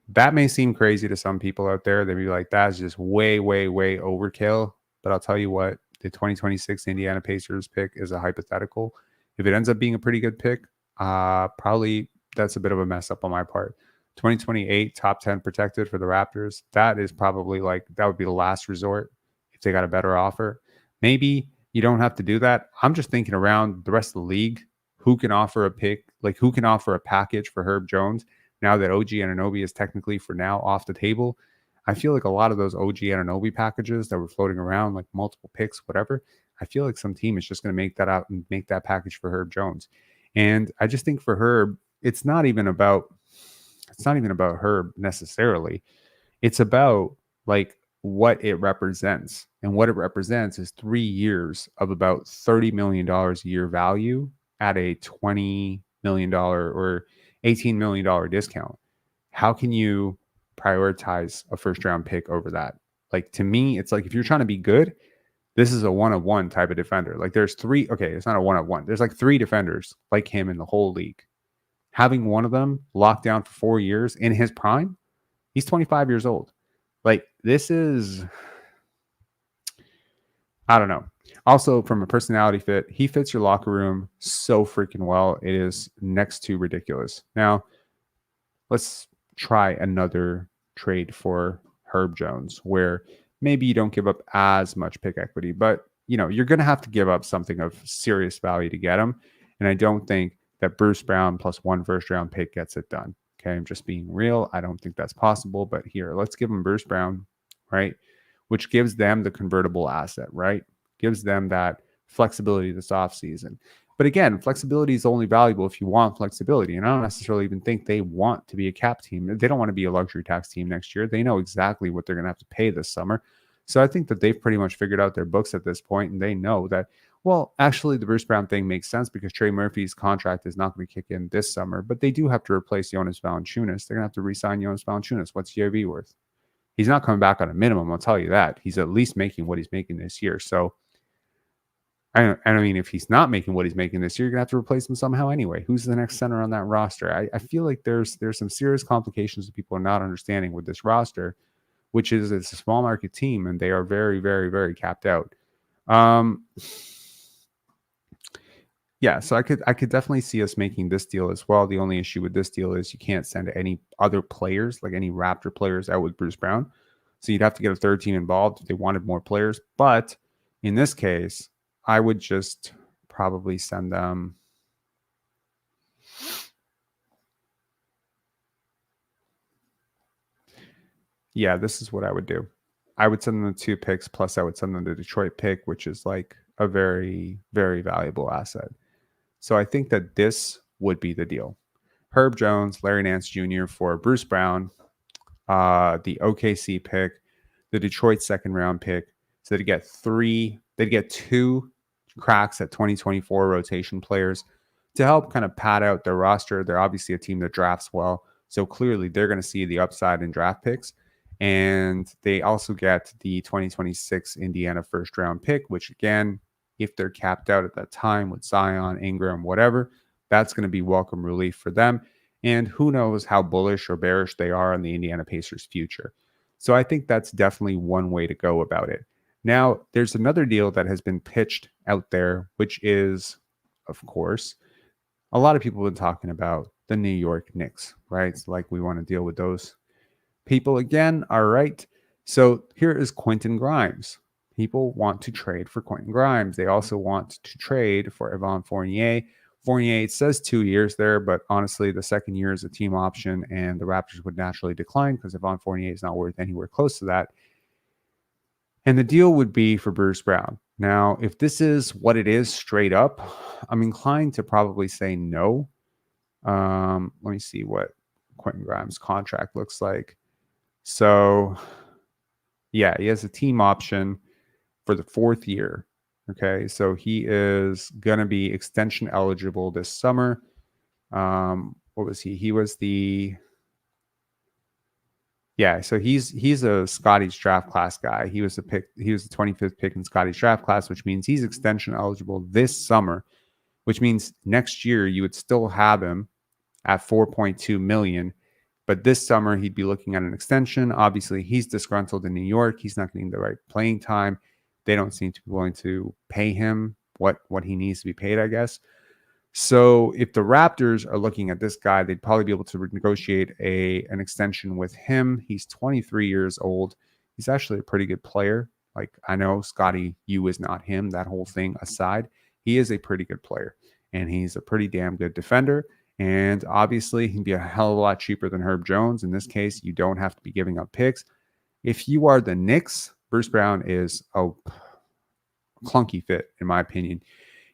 That may seem crazy to some people out there. They'd be like, that's just way, way, way overkill. But I'll tell you what, the 2026 Indiana Pacers pick is a hypothetical. If it ends up being a pretty good pick, probably that's a bit of a mess up on my part. 2028 top 10 protected for the Raptors. That is probably that would be the last resort if they got a better offer. Maybe you don't have to do that. I'm just thinking around the rest of the league, who can offer a pick, who can offer a package for Herb Jones now that OG Anunoby is technically for now off the table. I feel like a lot of those OG Anunoby packages that were floating around, like multiple picks, whatever, I feel like some team is just going to make that out and make that package for Herb Jones. And I just think for Herb, it's not even about Herb necessarily. It's about what it represents. And what it represents is 3 years of about $30 million a year value at a $20 million or $18 million discount. How can you prioritize a first round pick over that? To me, it's if you're trying to be good, this is a 1-of-1 type of defender. There's 3, okay, it's not a 1-of-1. There's 3 defenders like him in the whole league. Having one of them locked down for 4 years in his prime, he's 25 years old. This is, I don't know. Also, from a personality fit, he fits your locker room so freaking well. It is next to ridiculous. Now, let's try another trade for Herb Jones where maybe you don't give up as much pick equity, but you're going to have to give up something of serious value to get him. And I don't think that Bruce Brown plus 1 first-round pick gets it done. Okay, I'm just being real. I don't think that's possible, but here, let's give him Bruce Brown, right? Which gives them the convertible asset, right? Gives them that flexibility this offseason. But again, flexibility is only valuable if you want flexibility. And I don't necessarily even think they want to be a cap team. They don't want to be a luxury tax team next year. They know exactly what they're going to have to pay this summer. So I think that they've pretty much figured out their books at this point, and they know that, well, actually the Bruce Brown thing makes sense because Trey Murphy's contract is not going to kick in this summer, but they do have to replace Jonas Valanciunas. They're going to have to re-sign Jonas Valanciunas. What's JV worth? He's not coming back on a minimum, I'll tell you that. He's at least making what he's making this year. So I mean, if he's not making what he's making this year, you're gonna have to replace him somehow anyway. Who's the next center on that roster? I feel like there's some serious complications that people are not understanding with this roster, which is it's a small market team and they are very, very, very capped out. Um, yeah, so I could definitely see us making this deal as well. The only issue with this deal is you can't send any other players, like any Raptor players, out with Bruce Brown. So you'd have to get a third team involved if they wanted more players. But in this case, I would just probably send them. Yeah, this is what I would do. I would send them the 2 picks, plus I would send them the Detroit pick, which is like a very, very valuable asset. So I think that this would be the deal. Herb Jones, Larry Nance Jr. for Bruce Brown, the OKC pick, the Detroit second round pick. So they'd get 2 cracks at 2024 rotation players to help kind of pad out their roster. They're obviously a team that drafts well. So clearly they're going to see the upside in draft picks. And they also get the 2026 Indiana first round pick, which again, if they're capped out at that time with Zion, Ingram, whatever, that's going to be welcome relief for them. And who knows how bullish or bearish they are on the Indiana Pacers' future. So I think that's definitely one way to go about it. Now, there's another deal that has been pitched out there, which is, of course, a lot of people have been talking about the New York Knicks, right? It's like we want to deal with those people again. All right. So here is Quentin Grimes. People want to trade for Quentin Grimes. They also want to trade for Evan Fournier. Fournier, it says 2 years there, but honestly, the second year is a team option, and the Raptors would naturally decline because Evan Fournier is not worth anywhere close to that. And the deal would be for Bruce Brown. Now, if this is what it is straight up, I'm inclined to probably say no. Let me see what Quentin Grimes' contract looks like. So, yeah, he has a team option for the 4th year. Okay, so he is going to be extension eligible this summer. What was he? He was so he's a Scotty's draft class guy. He was the 25th pick in Scotty's draft class, which means he's extension eligible this summer, which means next year you would still have him at 4.2 million. But this summer he'd be looking at an extension. Obviously, he's disgruntled in New York. He's not getting the right playing time. They don't seem to be willing to pay him what he needs to be paid, I guess. So if the Raptors are looking at this guy, they'd probably be able to negotiate an extension with him. He's 23 years old. He's actually a pretty good player. Like, I know Scotty U is not him, that whole thing aside. He is a pretty good player, and he's a pretty damn good defender. And obviously, he'd be a hell of a lot cheaper than Herb Jones. In this case, you don't have to be giving up picks. If you are the Knicks, Bruce Brown is a clunky fit, in my opinion.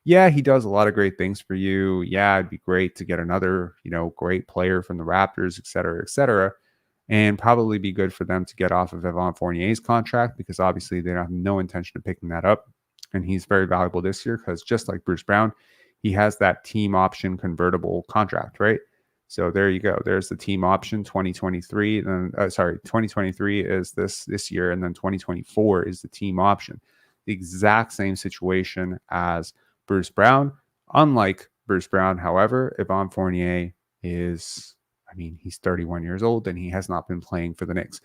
Yeah, he does a lot of great things for you. Yeah, it'd be great to get another, great player from the Raptors, et cetera, and probably be good for them to get off of Evan Fournier's contract because obviously they have no intention of picking that up. And he's very valuable this year because just like Bruce Brown, he has that team option convertible contract, right? So there you go. There's the team option 2023. 2023 is this year, and then 2024 is the team option. The exact same situation as Bruce Brown. Unlike Bruce Brown, however, Evan Fournier he's 31 years old and he has not been playing for the Knicks.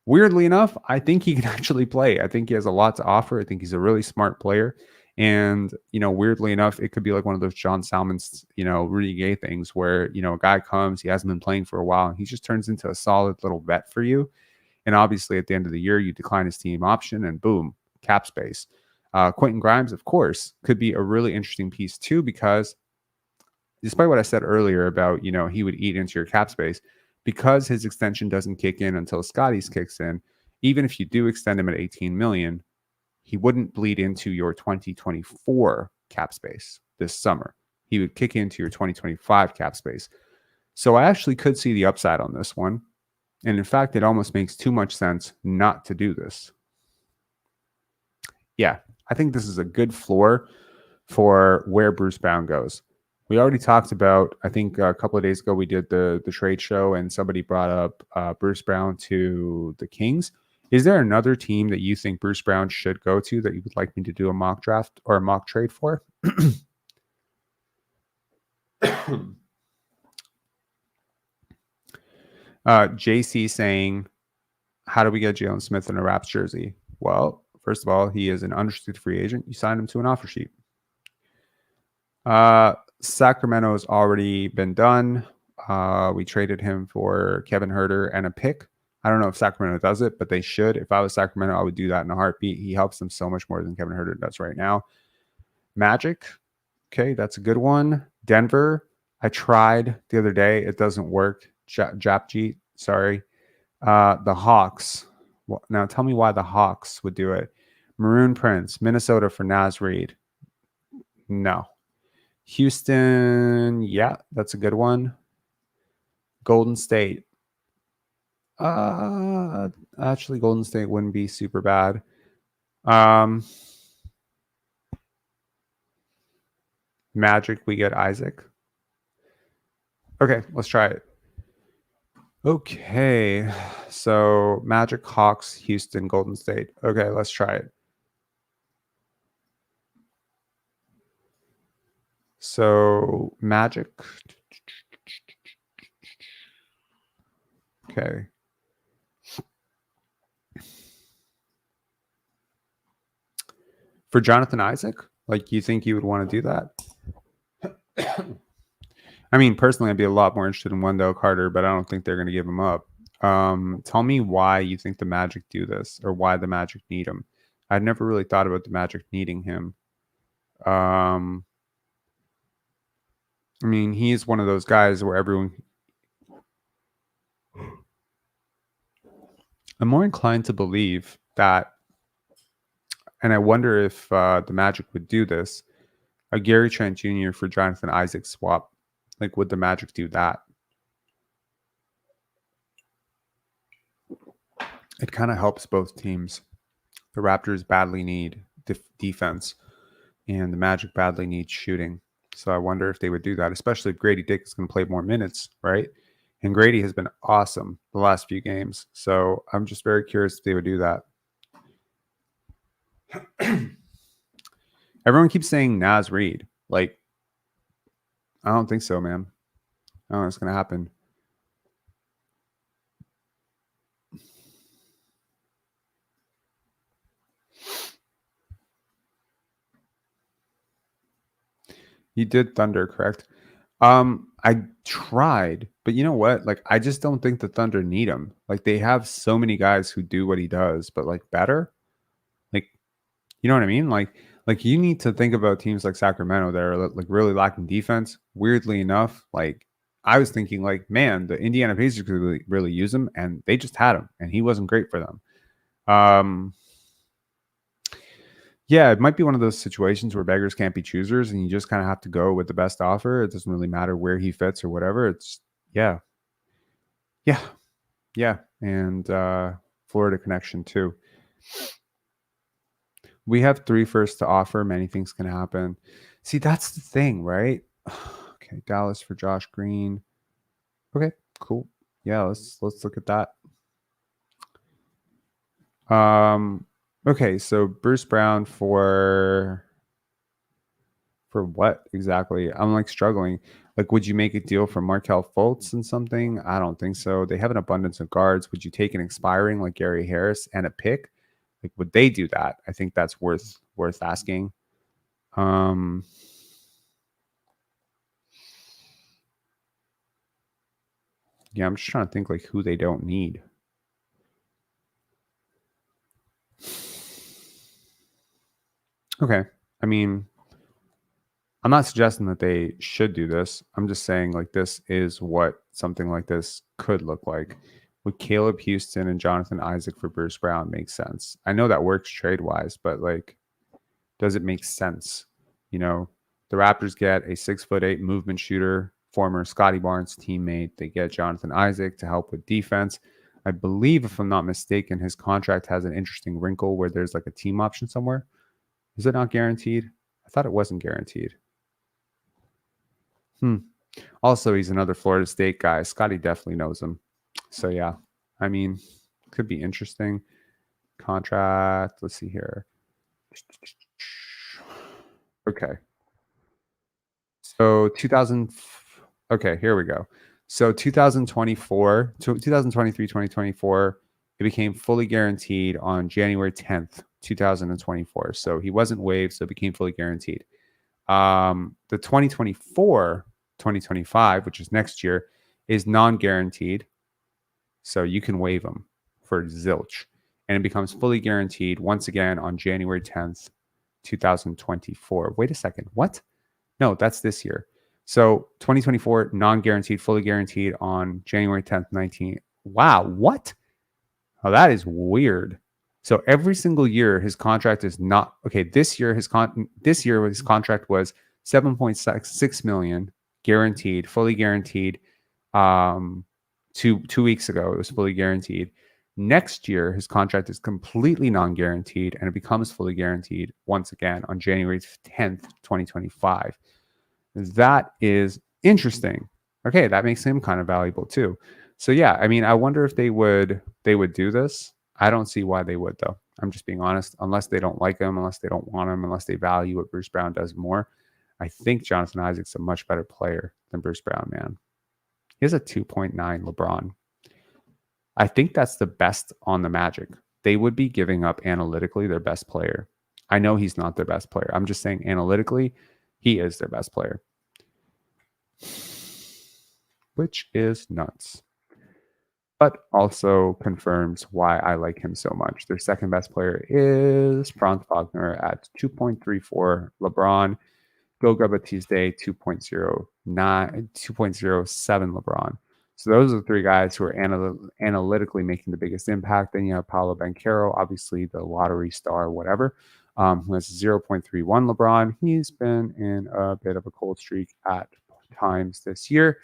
Weirdly enough, I think he can actually play. I think he has a lot to offer. I think he's a really smart player. And, weirdly enough, it could be like one of those John Salmons, Rudy Gay things where, a guy comes, he hasn't been playing for a while, and he just turns into a solid little vet for you. And obviously at the end of the year, you decline his team option and boom, cap space. Quentin Grimes, of course, could be a really interesting piece too, because despite what I said earlier about, he would eat into your cap space, because his extension doesn't kick in until Scotty's kicks in. Even if you do extend him at 18 million, he wouldn't bleed into your 2024 cap space this summer. He would kick into your 2025 cap space. So I actually could see the upside on this one. And in fact, it almost makes too much sense not to do this. Yeah, I think this is a good floor for where Bruce Brown goes. We already talked about, I think a couple of days ago, we did the trade show and somebody brought up Bruce Brown to the Kings. Is there another team that you think Bruce Brown should go to that you would like me to do a mock draft or a mock trade for? JC saying, how do we get Jalen Smith in a Raps jersey? Well, first of all, he is an unrestricted free agent. You signed him to an offer sheet. Sacramento has already been done. We traded him for Kevin Huerter and a pick. I don't know if Sacramento does it, but they should. If I was Sacramento, I would do that in a heartbeat. He helps them so much more than Kevin Huerter does right now. Magic. Okay, that's a good one. Denver. I tried the other day. It doesn't work. Japjeet. Sorry. The Hawks. Well, now tell me why the Hawks would do it. Maroon Prince. Minnesota for Naz Reid. No. Houston. Yeah, that's a good one. Golden State. Actually, Golden State wouldn't be super bad. Magic, we get Isaac. Okay, let's try it. Okay, so Magic, Hawks, Houston, Golden State. Okay, let's try it. So Magic. Okay. For Jonathan Isaac, like you think you would want to do that? I mean, personally, I'd be a lot more interested in Wendell Carter, but I don't think they're going to give him up. Tell me why you think the Magic do this, or why the Magic need him. I'd never really thought about the Magic needing him. I mean, he's one of those guys where everyone. I'm more inclined to believe that, and I wonder if the Magic would do this, a Gary Trent Jr. for Jonathan Isaac swap. Like, would the Magic do that? It kind of helps both teams. The Raptors badly need defense, and the Magic badly needs shooting. So I wonder if they would do that, especially if Grady Dick is going to play more minutes, right? And Grady has been awesome the last few games. So I'm just very curious if they would do that. Everyone keeps saying Naz Reid. Like, I don't think so, man. I don't know what's going to happen. You did Thunder, correct? I tried, but you know what? Like, I just don't think the Thunder need him. Like, they have so many guys who do what he does, but like better. Like, you know what I mean? Like you need to think about teams like Sacramento that are like really lacking defense. Weirdly enough, like I was thinking, like, man, the Indiana Pacers could really use him, and they just had him, and he wasn't great for them. Yeah, it might be one of those situations where beggars can't be choosers, and you just kind of have to go with the best offer. It doesn't really matter where he fits or whatever. It's yeah, and Florida connection too. We have 3 firsts to offer. Many things can happen. See, that's the thing, right? Okay, Dallas for Josh Green. Okay, cool. Yeah, let's look at that. Okay, so Bruce Brown for what exactly? I'm like struggling. Like, would you make a deal for Markelle Fultz and something? I don't think so. They have an abundance of guards. Would you take an expiring like Gary Harris and a pick? Like, would they do that? I think that's worth asking. Yeah, I'm just trying to think like who they don't need. Okay. I mean, I'm not suggesting that they should do this. I'm just saying like this is what something like this could look like. With Caleb Houston and Jonathan Isaac for Bruce Brown makes sense. I know that works trade wise, but like, does it make sense? You know, the Raptors get a 6'8" movement shooter, former Scotty Barnes teammate. They get Jonathan Isaac to help with defense. I believe, if I'm not mistaken, his contract has an interesting wrinkle where there's like a team option somewhere. Is it not guaranteed? I thought it wasn't guaranteed. Also, he's another Florida State guy. Scotty definitely knows him. So, yeah, I mean, could be interesting. contract. Let's see here. Okay. So 2000. Okay, here we go. So 2024, 2023, 2024, it became fully guaranteed on January 10th, 2024. So he wasn't waived, so it became fully guaranteed. The 2024, 2025, which is next year, is non-guaranteed. So you can waive them for zilch. And it becomes fully guaranteed once again on January 10th, 2024. Wait a second. What? No, that's this year. So 2024, non-guaranteed, fully guaranteed on January 10th, 19. Wow, what? Oh, that is weird. So every single year his contract is not okay. This year his contract was 7.6 million guaranteed, fully guaranteed. 2 weeks ago it was fully guaranteed. Next year his contract is completely non-guaranteed and it becomes fully guaranteed once again on January 10th, 2025. That is interesting. Okay, that makes him kind of valuable too. So yeah, I mean, I wonder if they would do this. I don't see why they would though. I'm just being honest. Unless they don't like him, unless they don't want him, unless they value what Bruce Brown does more. I think Jonathan Isaac's a much better player than Bruce Brown, man. He has a 2.9 LeBron. I think that's the best on the Magic. They would be giving up analytically their best player. I know he's not their best player. I'm just saying analytically, he is their best player, which is nuts, but also confirms why I like him so much. Their second best player is Franz Wagner at 2.34, LeBron, Goga Batiste 2.09, 2.07 LeBron. So those are the three guys who are analytically making the biggest impact. Then you have Paolo Banchero, obviously the lottery star, whatever, who has 0.31 LeBron. He's been in a bit of a cold streak at times this year.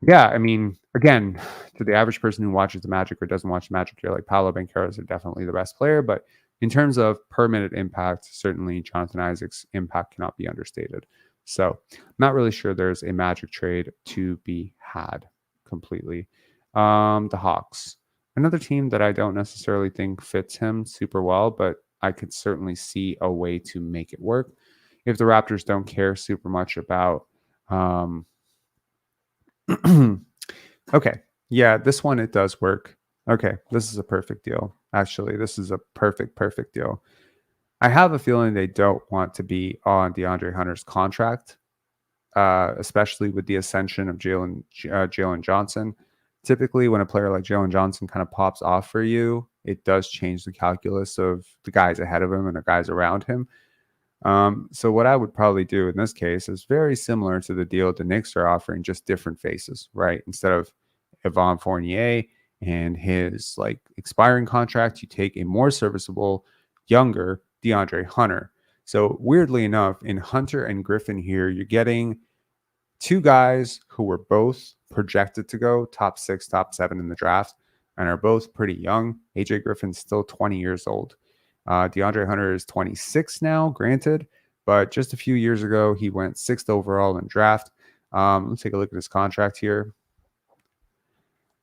Yeah, I mean, again, to the average person who watches the Magic or doesn't watch the Magic, you're like, Paolo Banchero is definitely the best player. But in terms of per minute impact, certainly Jonathan Isaac's impact cannot be understated. So I'm not really sure there's a Magic trade to be had completely. The Hawks, another team that I don't necessarily think fits him super well, but I could certainly see a way to make it work. If the Raptors don't care super much about okay. Yeah, this one, it does work. Okay, this is a perfect deal. Actually, this is a perfect deal. I have a feeling they don't want to be on DeAndre Hunter's contract, especially with the ascension of Jalen Johnson. Typically, when a player like Jalen Johnson kind of pops off for you, it does change the calculus of the guys ahead of him and the guys around him. So what I would probably do in this case is very similar to the deal the Knicks are offering, just different faces, right? Instead of Evan Fournier and his like expiring contract, you take a more serviceable, younger DeAndre Hunter. So weirdly enough, in Hunter and Griffin here, you're getting two guys who were both projected to go top 6, top 7 in the draft and are both pretty young. AJ Griffin's still 20 years old. DeAndre Hunter is 26 now, granted, but just a few years ago, he went 6th overall in draft. Let's take a look at his contract here.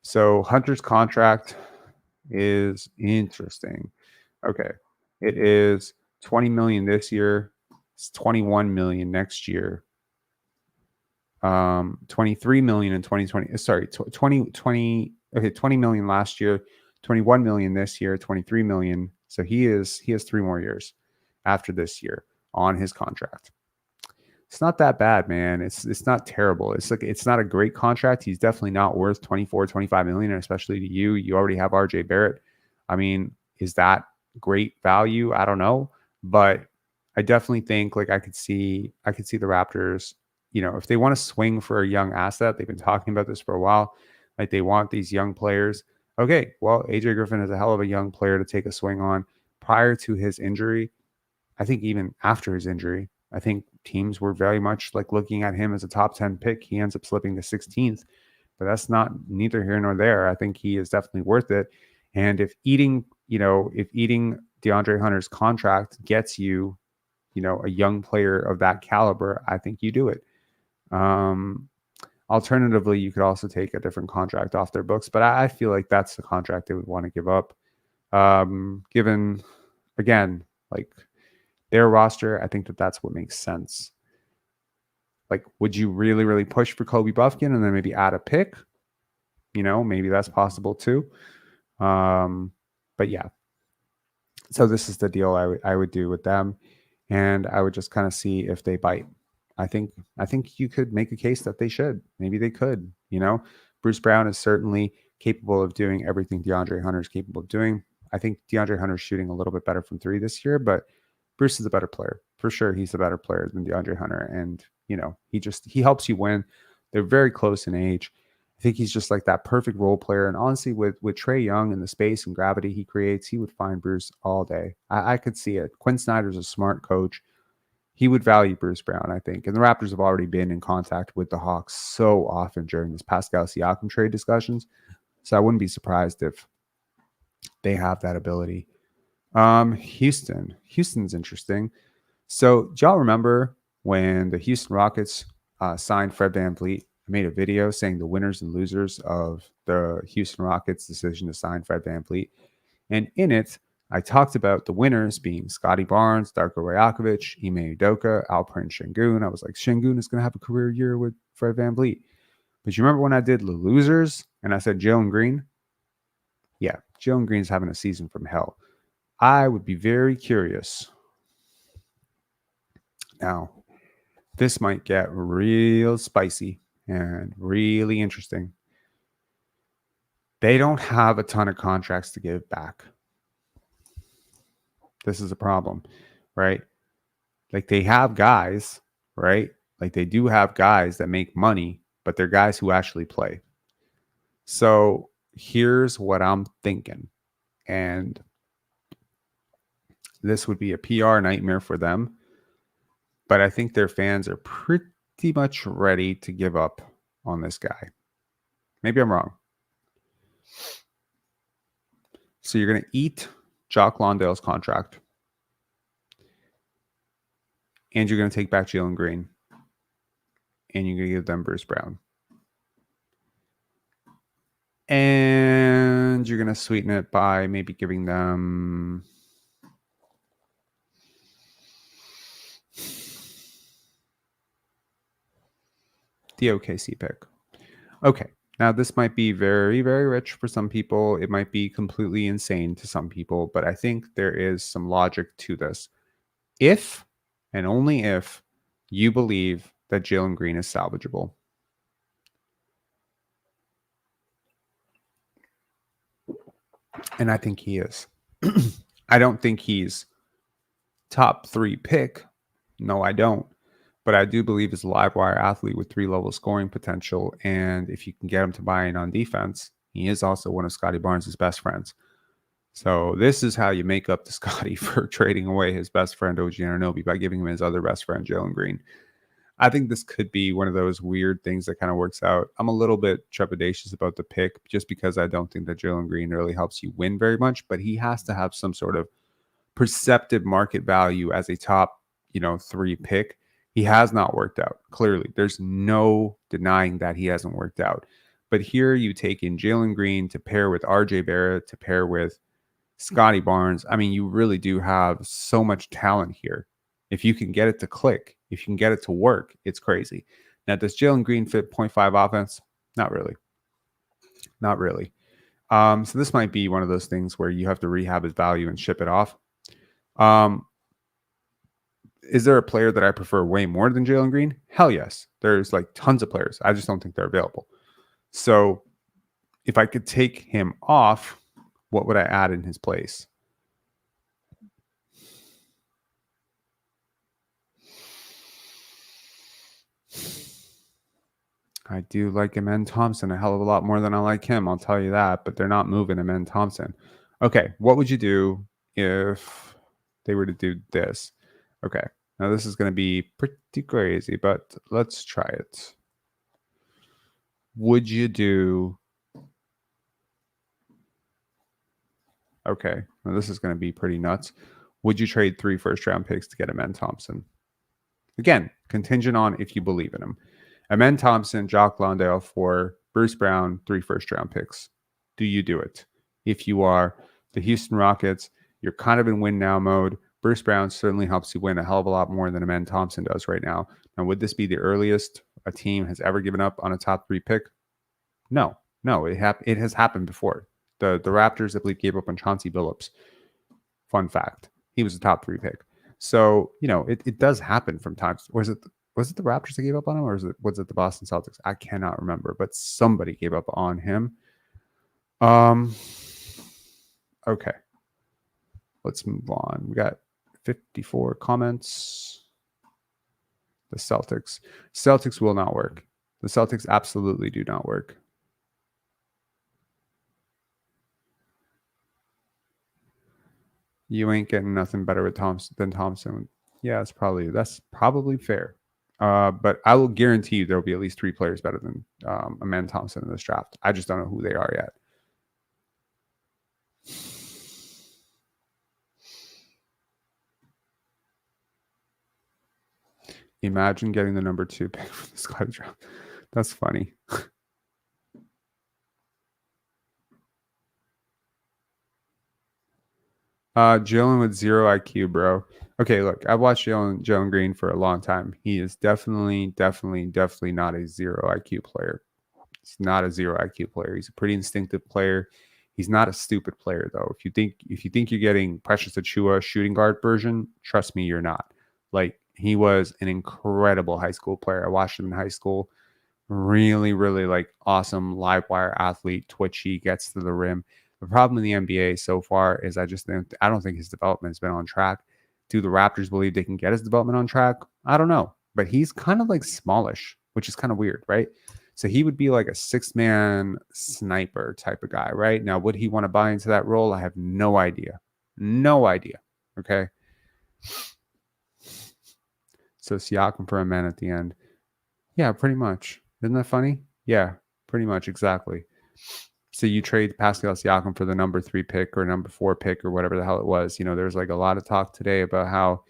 So Hunter's contract is interesting. Okay, it is 20 million this year. It's 21 million next year. 23 million in 2020. Sorry, 2020. Okay, 20 million last year, 21 million this year, 23 million. So he has 3 more years after this year on his contract. It's not that bad, man. It's not terrible. It's not a great contract. He's definitely not worth 24, 25 million, especially to you. You already have RJ Barrett. I mean, is that great value? I don't know, but I definitely think like I could see the Raptors, if they want to swing for a young asset, they've been talking about this for a while. Like they want these young players. Okay, well, AJ Griffin is a hell of a young player to take a swing on. Prior to his injury, I think even after his injury, I think teams were very much like looking at him as a top 10 pick. He ends up slipping to 16th, but that's neither here nor there. I think he is definitely worth it. And if eating DeAndre Hunter's contract gets you, a young player of that caliber, I think you do it. Alternatively, you could also take a different contract off their books, but I feel like that's the contract they would want to give up. Given, again, like their roster, I think that's what makes sense. Like, would you really, really push for Kobe Buffkin and then maybe add a pick? Maybe that's possible too. But yeah, so this is the deal I would do with them, and I would just kind of see if they bite. I think you could make a case that they should. Maybe they could. Bruce Brown is certainly capable of doing everything DeAndre Hunter is capable of doing. I think DeAndre Hunter is shooting a little bit better from three this year, but Bruce is a better player for sure. He's a better player than DeAndre Hunter, and he helps you win. They're very close in age. I think he's just like that perfect role player. And honestly, with Trae Young and the space and gravity he creates, he would find Bruce all day. I could see it. Quinn Snyder's a smart coach. He would value Bruce Brown, I think. And the Raptors have already been in contact with the Hawks so often during this Pascal Siakam trade discussions. So I wouldn't be surprised if they have that ability. Houston's interesting. So do y'all remember when the Houston Rockets signed Fred VanVleet? I made a video saying the winners and losers of the Houston Rockets' decision to sign Fred VanVleet. And in it, I talked about the winners being Scotty Barnes, Darko Rajakovic, Ime Udoka, Alperen Şengün. I was like, Şengün is going to have a career year with Fred VanVleet. But you remember when I did the losers and I said Jalen Green? Yeah, Jalen Green's having a season from hell. I would be very curious. Now, this might get real spicy and really interesting. They don't have a ton of contracts to give back. This is a problem, right? Like they have guys, right? Like they do have guys that make money, but they're guys who actually play. So here's what I'm thinking. And this would be a PR nightmare for them. But I think their fans are pretty much ready to give up on this guy. Maybe I'm wrong. So you're going to eat Jock Landale's contract. And you're going to take back Jalen Green. And you're going to give them Bruce Brown. And you're going to sweeten it by maybe giving them the OKC pick. Okay. Now, this might be very, very rich for some people. It might be completely insane to some people, but I think there is some logic to this. If and only if you believe that Jalen Green is salvageable. And I think he is. I don't think he's top 3 pick. No, I don't. But I do believe he's a live wire athlete with 3-level scoring potential. And if you can get him to buy in on defense, he is also one of Scotty Barnes' best friends. So this is how you make up to Scotty for trading away his best friend, OG Anunoby, by giving him his other best friend, Jalen Green. I think this could be one of those weird things that kind of works out. I'm a little bit trepidatious about the pick just because I don't think that Jalen Green really helps you win very much, but he has to have some sort of perceptive market value as a top, 3 pick. He has not worked out. Clearly, there's no denying that he hasn't worked out. But here you take in Jalen Green to pair with RJ Barrett, to pair with Scotty Barnes. I mean, you really do have so much talent here. If you can get it to click, if you can get it to work, it's crazy. Now, does Jalen Green fit 0.5 offense? Not really. Not really. So this might be one of those things where you have to rehab his value and ship it off. Is there a player that I prefer way more than Jalen Green? Hell yes. There's like tons of players. I just don't think they're available. So if I could take him off, what would I add in his place? I do like Amen Thompson a hell of a lot more than I like him. I'll tell you that, but they're not moving Amen Thompson. Okay. What would you do if they were to do this? Okay. Now this is going to be pretty crazy, but let's try it. Would you do... Okay. Now this is going to be pretty nuts. Would you trade 3 first-round picks to get Amen Thompson? Again, contingent on if you believe in him. Amen Thompson, Jock Landale for Bruce Brown, 3 first-round picks. Do you do it? If you are The Houston Rockets, you're kind of in win now mode. Bruce Brown certainly helps you win a hell of a lot more than Amen Thompson does right now. Now, would this be the earliest a team has ever given up on a top 3 pick? No, it has happened before. The Raptors, I believe, gave up on Chauncey Billups. Fun fact, he was a top 3 pick. So it does happen from times. Was it the Raptors that gave up on him, or was it the Boston Celtics? I cannot remember, but somebody gave up on him. Okay, let's move on. We got 54 comments. The Celtics will not work. The Celtics absolutely do not work. You ain't getting nothing better with than Thompson. Yeah, that's probably fair. But I will guarantee you there will be at least 3 players better than Amen Thompson in this draft. I just don't know who they are yet. Imagine getting the number 2 pick for this guy draft. That's funny. Jalen with 0 IQ, bro. Okay, look, I've watched Jalen Green for a long time. He is definitely not a 0 IQ player. He's not a 0 IQ player. He's a pretty instinctive player. He's not a stupid player, though. If you think you're getting Precious Achiuwa shooting guard version, trust me, you're not. Like, he was an incredible high school player. I watched him in high school. Really, really like awesome live wire athlete, twitchy, gets to the rim. The problem in the NBA so far is I don't think his development has been on track. Do the Raptors believe they can get his development on track? I don't know. But he's kind of like smallish, which is kind of weird, right? So he would be like a 6-man sniper type of guy, right? Now, would he want to buy into that role? I have no idea. No idea. Okay. So Siakam for a man at the end. Yeah, pretty much. Isn't that funny? Yeah, pretty much. Exactly. So you trade Pascal Siakam for the number 3 pick or number 4 pick or whatever the hell it was. There's like a lot of talk today about how,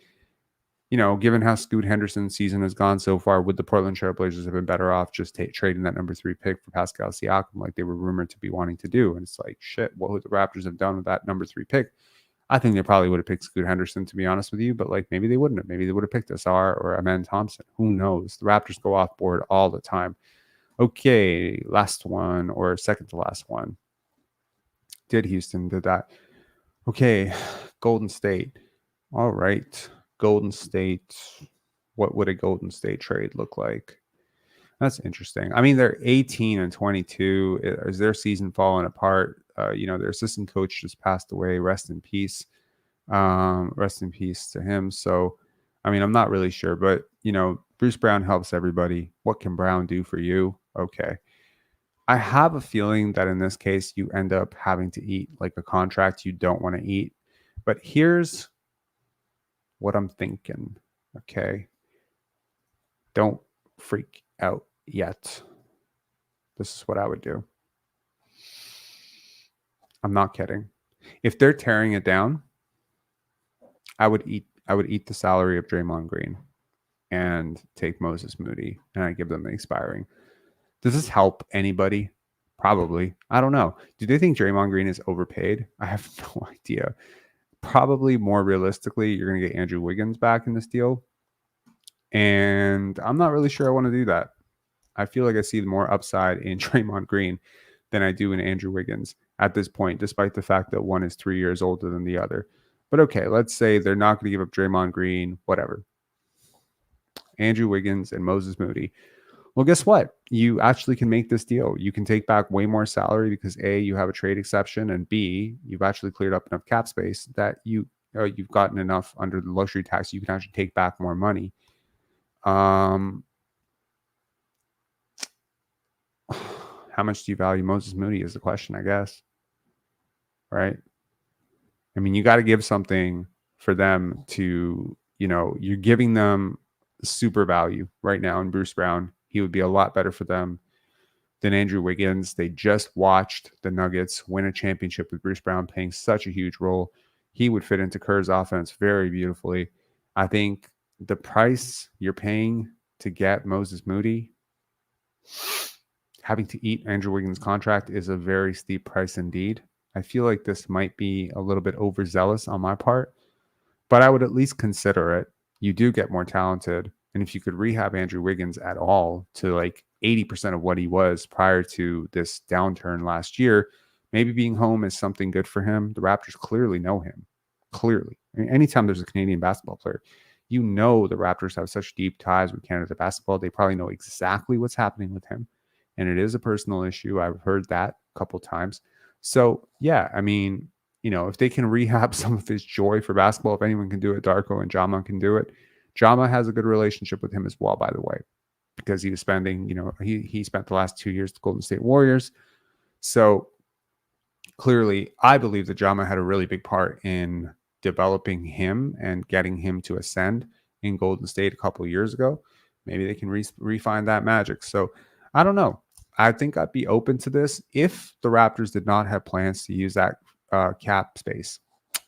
given how Scoot Henderson's season has gone so far, would the Portland Trailblazers have been better off just trading that number 3 pick for Pascal Siakam like they were rumored to be wanting to do? And it's like, shit, what would the Raptors have done with that number 3 pick? I think they probably would have picked Scoot Henderson, to be honest with you, but like maybe they wouldn't have. Maybe they would have picked Asar or Amen Thompson. Who knows? The Raptors go off board all the time. Okay, last one or second to last one. Houston did that. Okay, Golden State. All right, Golden State. What would a Golden State trade look like? That's interesting. I mean, they're 18 and 22. Is their season falling apart? Their assistant coach just passed away. Rest in peace. Rest in peace to him. So, I mean, I'm not really sure, but Bruce Brown helps everybody. What can Brown do for you? Okay. I have a feeling that in this case, you end up having to eat like a contract you don't want to eat. But here's what I'm thinking. Okay. Don't freak out yet. This is what I would do. I'm not kidding. If they're tearing it down, I would eat the salary of Draymond Green and take Moses Moody, and I give them the expiring. Does this help anybody? Probably. I don't know. Do they think Draymond Green is overpaid? I have no idea. Probably more realistically, you're going to get Andrew Wiggins back in this deal. And I'm not really sure I want to do that. I feel like I see more upside in Draymond Green than I do in Andrew Wiggins at this point, despite the fact that one is 3 years older than the other. But okay, let's say they're not going to give up Draymond Green, whatever. Andrew Wiggins and Moses Moody. Well, guess what? You actually can make this deal. You can take back way more salary because A, you have a trade exception, and B, you've actually cleared up enough cap space that you've gotten enough under the luxury tax. You can actually take back more money. How much do you value Moses Moody is the question, I guess. Right? I mean, you got to give something for them to, you're giving them super value right now in Bruce Brown. He would be a lot better for them than Andrew Wiggins. They just watched the Nuggets win a championship with Bruce Brown playing such a huge role. He would fit into Kerr's offense very beautifully. I think the price you're paying to get Moses Moody, having to eat Andrew Wiggins' contract, is a very steep price indeed. I feel like this might be a little bit overzealous on my part, but I would at least consider it. You do get more talented. And if you could rehab Andrew Wiggins at all to like 80% of what he was prior to this downturn last year, maybe being home is something good for him. The Raptors clearly know him. Clearly. I mean, anytime there's a Canadian basketball player, you know the Raptors have such deep ties with Canada basketball. They probably know exactly what's happening with him. And it is a personal issue. I've heard that a couple times. So, yeah, I mean, if they can rehab some of his joy for basketball, if anyone can do it, Darko and Jama can do it. Jama has a good relationship with him as well, by the way, because he was spending, he spent the last 2 years with the Golden State Warriors. So clearly, I believe that Jama had a really big part in developing him and getting him to ascend in Golden State a couple of years ago. Maybe they can refine that magic. So I don't know. I think I'd be open to this if the Raptors did not have plans to use that cap space.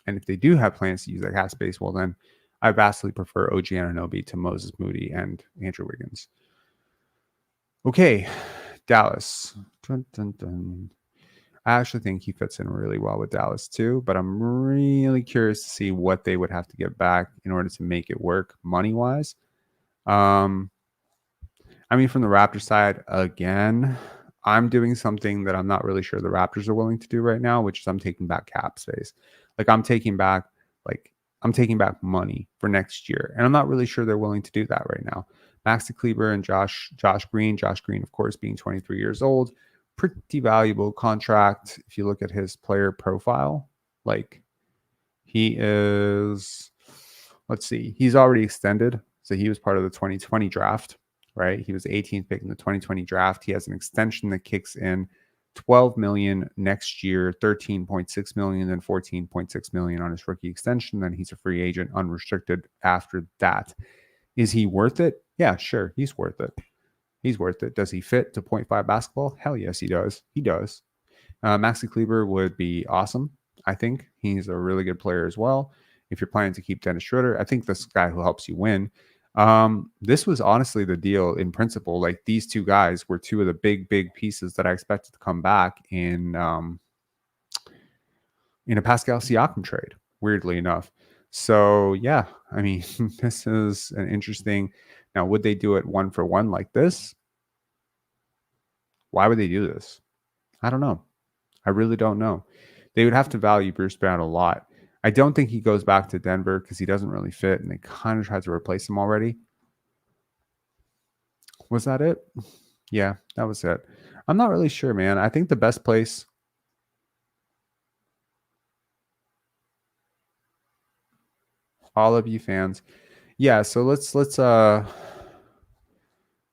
And if they do have plans to use that cap space, well, then I vastly prefer OG Anunoby to Moses Moody and Andrew Wiggins. Okay, Dallas. Dun, dun, dun. I actually think he fits in really well with Dallas too, but I'm really curious to see what they would have to get back in order to make it work money-wise. I mean, from the Raptors side, again, I'm doing something that I'm not really sure the Raptors are willing to do right now, which is I'm taking back cap space. I'm taking back money for next year, and I'm not really sure they're willing to do that right now. Maxi Kleber and Josh Green, of course, being 23 years old, pretty valuable contract if you look at his player profile. He is, let's see, he's already extended, so he was part of the 2020 draft. Right, he was the 18th pick in the 2020 draft. He has an extension that kicks in $12 million next year, $13.6 million, then $14.6 million on his rookie extension. Then he's a free agent, unrestricted after that. Is he worth it? Yeah, sure, he's worth it. He's worth it. Does he fit to 0.5 basketball? Hell yes, he does. He does. Maxi Kleber would be awesome. I think he's a really good player as well. If you're planning to keep Dennis Schroeder, I think this is a guy who helps you win. This was honestly the deal in principle. Like, these two guys were two of the big pieces that I expected to come back in a Pascal Siakam trade, weirdly enough. So yeah, I mean, this is an interesting. Now, would they do it 1-for-1 like this? Why would they do this? I don't know. I really don't know. They would have to value Bruce Brown a lot. I don't think he goes back to Denver because he doesn't really fit, and they kind of tried to replace him already. Was that it? Yeah, that was it. I'm not really sure, man. I think the best place. All of you fans. Yeah, so let's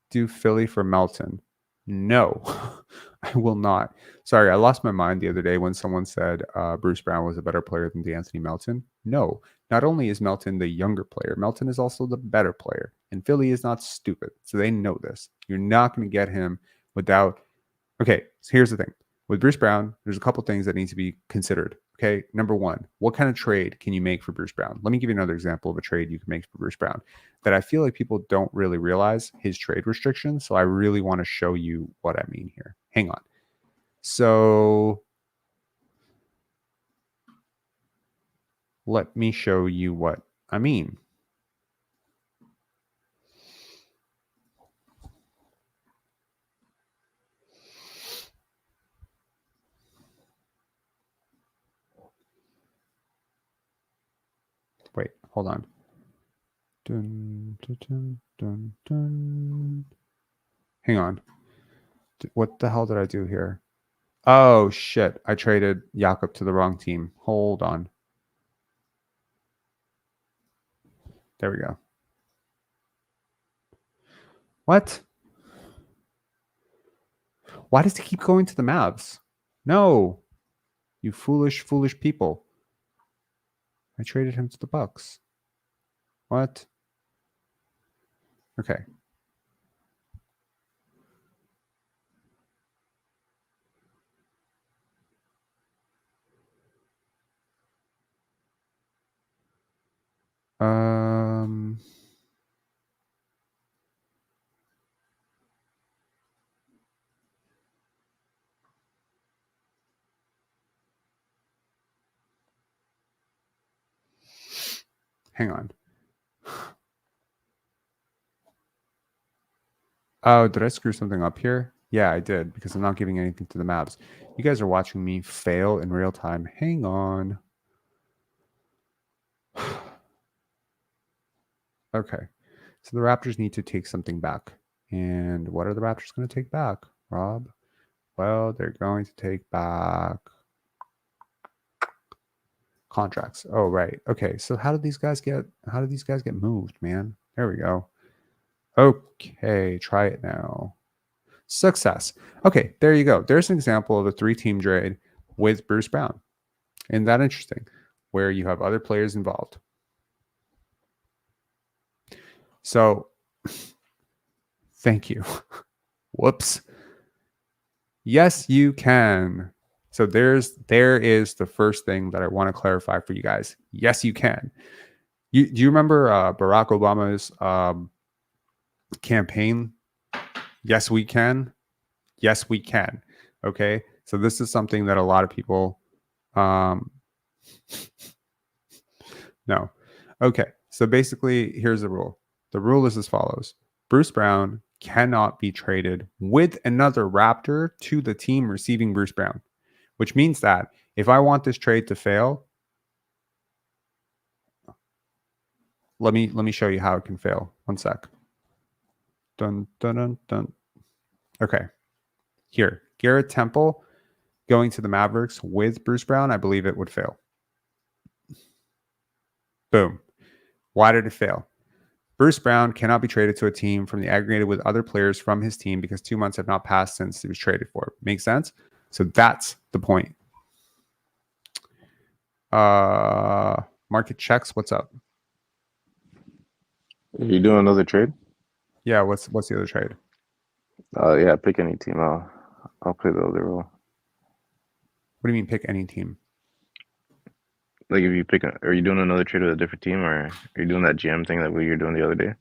do Philly for Melton. No, I will not. Sorry, I lost my mind the other day when someone said Bruce Brown was a better player than DeAnthony Melton. No, not only is Melton the younger player, Melton is also the better player. And Philly is not stupid, so they know this. You're not going to get him without. Okay, so here's the thing. With Bruce Brown, there's a couple things that need to be considered. Okay, number one, what kind of trade can you make for Bruce Brown? Let me give you another example of a trade you can make for Bruce Brown that I feel like people don't really realize his trade restrictions. So I really want to show you what I mean here. Hang on. So let me show you what I mean. Wait, hold on. Dun, dun, dun, dun, dun. Hang on. What the hell did I do here? Oh, shit. I traded Jakob to the wrong team. Hold on. There we go. What? Why does he keep going to the Mavs? No. You foolish people. I traded him to the Bucks. What? Okay. Um hang on. Oh, did I screw something up here? Yeah, I did, because I'm not giving anything to the Mavs. You guys are watching me fail in real time. Hang on. Okay. So the Raptors need to take something back. And what are the Raptors going to take back, Rob? Well, they're going to take back contracts. Oh, right. Okay. So how did these guys get moved, man? There we go. Okay, try it now. Success. Okay, there you go. There's an example of a 3-team trade with Bruce Brown. Isn't that interesting? Where you have other players involved. So, thank you. Whoops. Yes, you can. So there is the first thing that I want to clarify for you guys. Yes, you can. Do you remember Barack Obama's campaign? Yes, we can. Yes, we can. Okay. So this is something that a lot of people no. Okay. So basically, here's the rule. The rule is as follows. Bruce Brown cannot be traded with another Raptor to the team receiving Bruce Brown, which means that if I want this trade to fail, let me show you how it can fail. One sec. Dun, dun, dun, dun. Okay. Here, Garrett Temple going to the Mavericks with Bruce Brown, I believe it would fail. Boom. Why did it fail? Bruce Brown cannot be traded to a team from the aggregated with other players from his team because 2 months have not passed since he was traded for. Makes sense? So that's the point. Market checks. What's up? Are you doing another trade? Yeah. What's the other trade? Yeah, pick any team. I'll play the other role. What do you mean pick any team? Like if you pick, are you doing another trade with a different team, or are you doing that GM thing that we were doing the other day?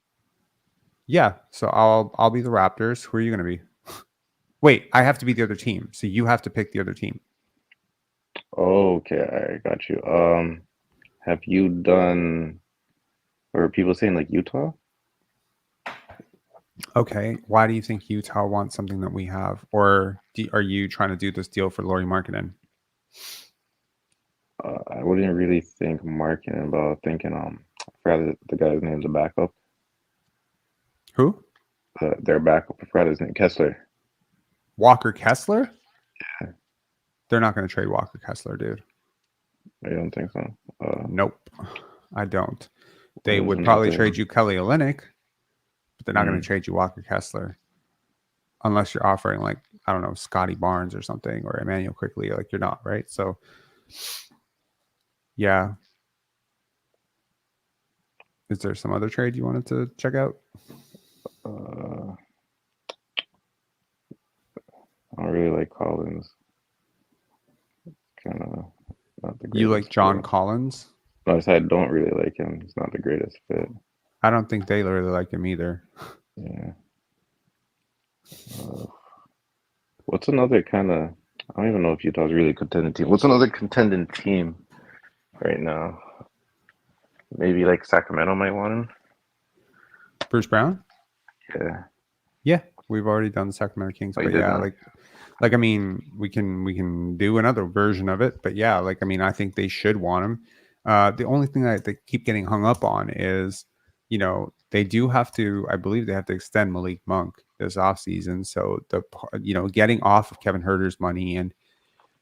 Yeah. So I'll be the Raptors. Who are you going to be? Wait, I have to be the other team. So you have to pick the other team. Oh, okay, I got you. Have you done, or are people saying like Utah? Okay. Why do you think Utah wants something that we have? Or are you trying to do this deal for Lauri Markkanen? I wouldn't really think marketing about thinking I forgot the guy's name's a backup. Who? Their backup. I forgot his name. Kessler. Walker Kessler? Yeah. They're not going to trade Walker Kessler, dude. I don't think so. Nope, I don't. They There's would probably another. trade you Kelly Olynyk, but they're not going to trade you Walker Kessler unless you're offering like, I don't know, Scotty Barnes or something, or Emmanuel Quickly. Like you're not, right? So yeah. Is there some other trade you wanted to check out? I don't really like Collins. Kind of not the greatest. You like John fit. Collins? No, I said I don't really like him. He's not the greatest fit. I don't think they really like him either. Yeah. What's another kind of? I don't even know if Utah's really a contending team. What's another contending team right now? Maybe like Sacramento might want him. Bruce Brown? Yeah. Yeah, we've already done the Sacramento Kings, Oh, but yeah, like I mean, we can do another version of it, but yeah, like I mean, I think they should want him. The only thing that they keep getting hung up on is, you know, they do have to. I believe they have to extend Malik Monk this offseason. So getting off of Kevin Huerter's money and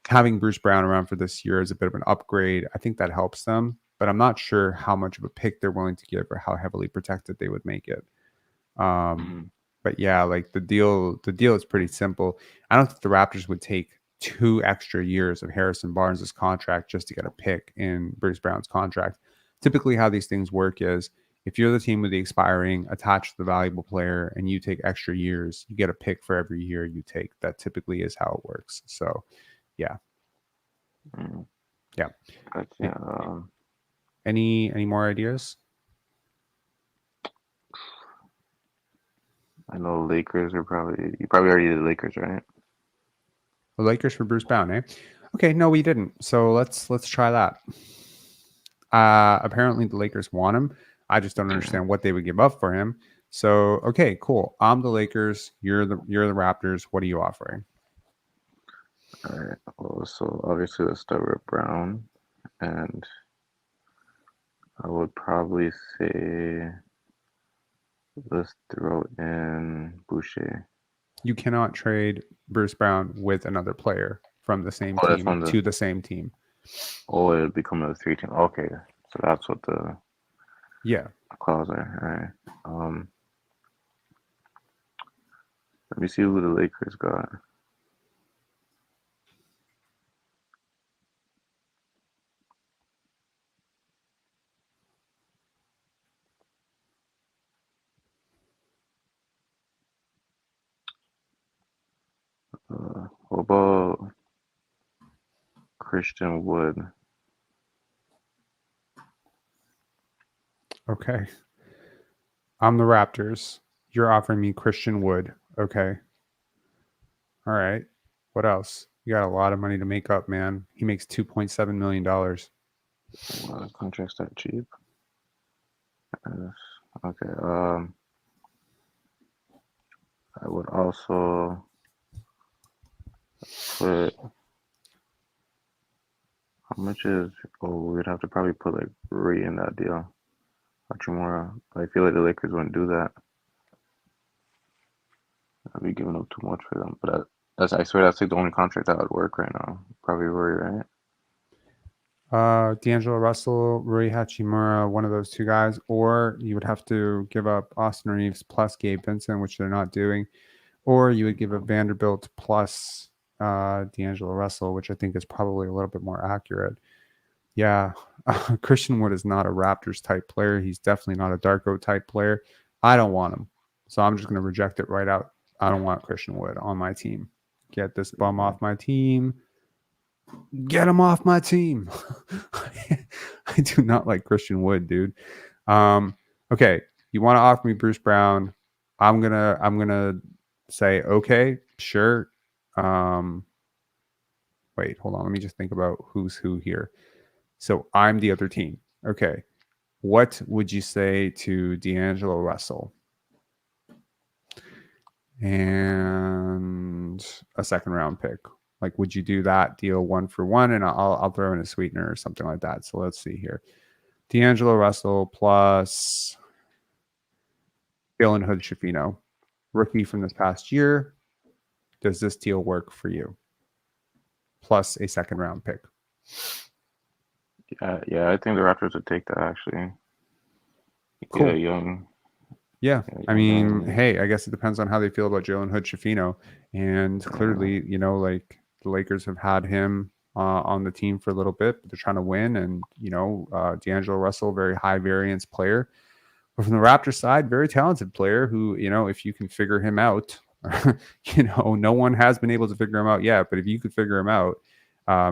having Bruce Brown around for this year is a bit of an upgrade. I think that helps them, but I'm not sure how much of a pick they're willing to give or how heavily protected they would make it. But yeah, like the deal is pretty simple. I don't think the Raptors would take 2 extra years of Harrison Barnes' contract just to get a pick in Bruce Brown's contract. Typically how these things work is if you're the team with the expiring attached to the valuable player and you take extra years, you get a pick for every year you take. That typically is how it works. So yeah. Yeah. Any more ideas? I know Lakers are you probably already did the Lakers, right? The Lakers for Bruce Brown, eh? Okay, no, we didn't. So let's try that. Apparently the Lakers want him. I just don't understand what they would give up for him. So okay, cool. I'm the Lakers. You're the Raptors. What are you offering? All right. Well, so obviously let's start with Brown, and I would probably say let's throw in Boucher. You cannot trade Bruce Brown with another player from the same Oh, that's team on the. to the same team. Oh, it'll become a 3 team. Okay, so that's what the Yeah. clause are. All right. Let me see who the Lakers got. What about Christian Wood? Okay. I'm the Raptors. You're offering me Christian Wood. Okay. All right. What else? You got a lot of money to make up, man. He makes $2.7 million. Contracts that cheap. Okay. I would also put. How much is? Oh, we'd have to probably put like Rui in that deal. Hachimura. I feel like the Lakers wouldn't do that. I'd be giving up too much for them. But that's I swear that's like the only contract that would work right now. Probably Rui, right? D'Angelo Russell, Rui Hachimura, one of those two guys, or you would have to give up Austin Reeves plus Gabe Vincent, which they're not doing, or you would give up Vanderbilt plus D'Angelo Russell, which I think is probably a little bit more accurate. Yeah, Christian Wood is not a Raptors type player. He's definitely not a Darko type player. I don't want him, so I'm just going to reject it right out. I don't want Christian Wood on my team. Get this bum off my team. Get him off my team. I do not like Christian Wood, dude. Okay, you want to offer me Bruce Brown? I'm gonna say okay, sure. Wait, hold on. Let me just think about who's who here. So I'm the other team. Okay, what would you say to D'Angelo Russell and a second round pick? Like, would you do that deal 1-for-1? And I'll throw in a sweetener or something like that. So let's see here. D'Angelo Russell plus Jalen Hood Schifino, rookie from this past year. Does this deal work for you? Plus a second round pick. Yeah. I think the Raptors would take that actually. Cool. Yeah, young. Yeah. Yeah, I mean, young. hey, I guess it depends on how they feel about Jalen Hood Schifino. And clearly, like the Lakers have had him on the team for a little bit, but they're trying to win. And, D'Angelo Russell, very high variance player. But from the Raptors side, very talented player who, if you can figure him out, no one has been able to figure him out yet. But if you could figure him out,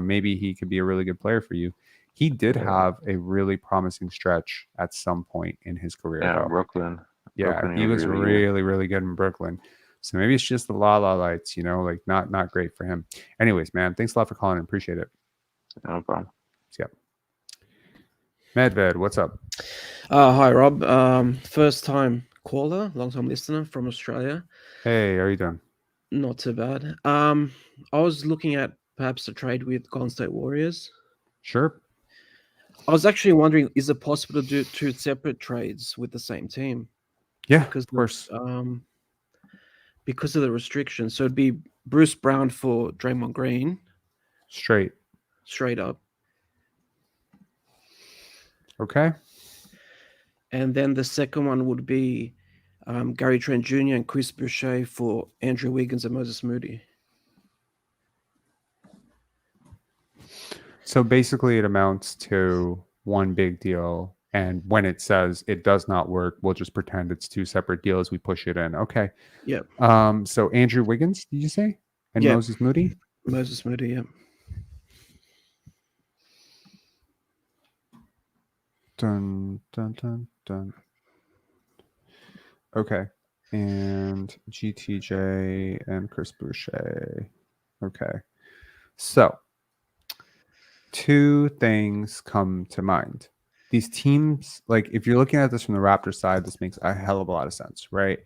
maybe he could be a really good player for you. He did have a really promising stretch at some point in his career, Yeah, though. Brooklyn. Yeah, Brooklyn, he was really good. really good in Brooklyn. So maybe it's just the la lights, like not great for him. Anyways, man, thanks a lot for calling. Appreciate it. No problem. Yep. Medved, what's up? Hi, Rob. First time caller, long time listener from Australia. Hey, how are you doing? Not too bad. I was looking at perhaps a trade with Golden State Warriors. Sure. I was actually wondering, is it possible to do 2 separate trades with the same team? Yeah, of course. Because of the restrictions. So it'd be Bruce Brown for Draymond Green. Straight up. Okay. And then the second one would be Gary Trent Jr. and Chris Boucher for Andrew Wiggins and Moses Moody. So basically it amounts to one big deal. And when it says it does not work, we'll just pretend it's 2 separate deals. We push it in. Okay. Yep. So Andrew Wiggins, did you say? And yep. Moses Moody? Moses Moody, yeah. Dun, dun, dun, dun. Okay. And GTJ and Chris Boucher. Okay. So 2 things come to mind. these teams, like if you're looking at this from the Raptors side, this makes a hell of a lot of sense, right?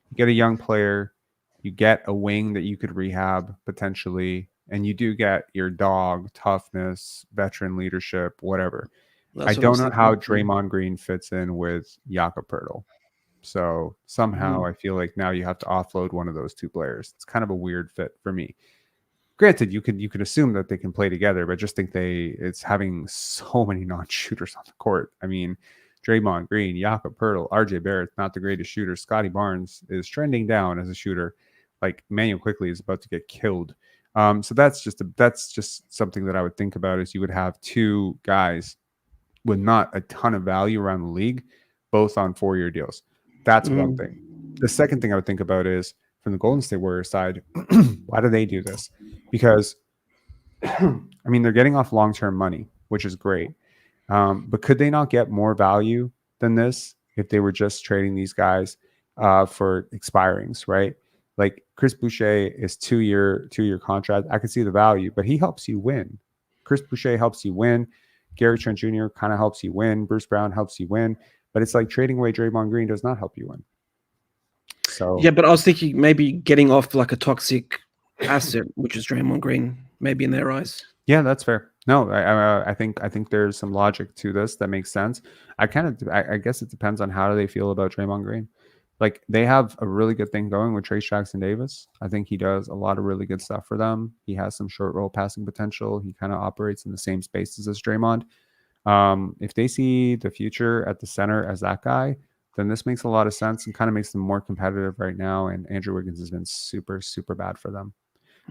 You get a young player, you get a wing that you could rehab potentially, and you do get your dog, toughness, veteran leadership, whatever. I That's what I don't was know thinking. how Draymond Green fits in with Jakob Poeltl. So somehow I feel like now you have to offload one of those two players. It's kind of a weird fit for me. Granted, you could assume that they can play together, but just think it's having so many non-shooters on the court. I mean, Draymond Green, Jakob Poeltl, RJ Barrett, not the greatest shooter. Scotty Barnes is trending down as a shooter. Like Manuel quickly is about to get killed. So that's just something that I would think about is you would have two guys with not a ton of value around the league, both on 4-year deals. That's one thing. The second thing I would think about is from the Golden State Warriors side, why do they do this? Because, I mean, they're getting off long-term money, which is great. But could they not get more value than this if they were just trading these guys for expirings, right? Like Chris Boucher is two-year contract. I could see the value, but he helps you win. Chris Boucher helps you win. Gary Trent Jr. kind of helps you win. Bruce Brown helps you win. But it's like trading away Draymond Green does not help you win. So Yeah, but I was thinking maybe getting off like a toxic asset, which is Draymond Green, maybe in their eyes. yeah, that's fair. No, I think there's some logic to this that makes sense. I guess it depends on how do they feel about Draymond Green. Like they have a really good thing going with Trace Jackson Davis. I think he does a lot of really good stuff for them. He has some short roll passing potential. He kind of operates in the same spaces as Draymond. If they see the future at the center as that guy, then this makes a lot of sense and kind of makes them more competitive right now. And Andrew Wiggins has been super, super bad for them.